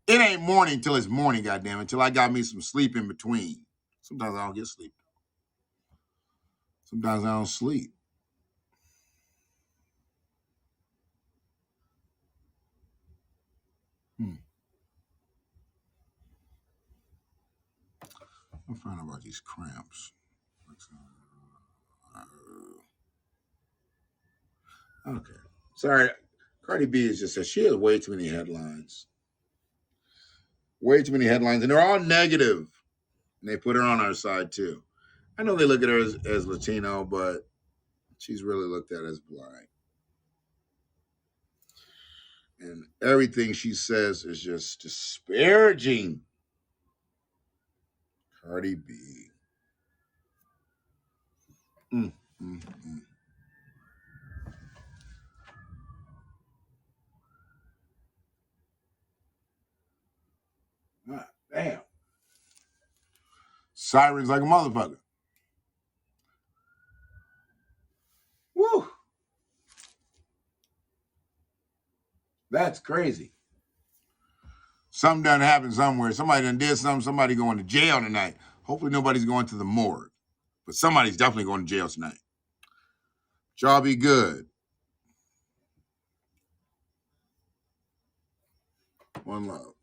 S3: it ain't morning till it's morning, goddamn, until I got me some sleep in between. Sometimes I don't get sleep. Sometimes I don't sleep. I'm finding out about these cramps. Okay. Sorry. Cardi B is just she has way too many headlines. Way too many headlines, and they're all negative. And they put her on our side too. I know they look at her as Latino, but she's really looked at as black. And everything she says is just disparaging. Cardi B. God damn. Sirens like a motherfucker. Woo. That's crazy. Something done happened somewhere. Somebody done did something. Somebody going to jail tonight. Hopefully nobody's going to the morgue. But somebody's definitely going to jail tonight. Y'all be good. One love.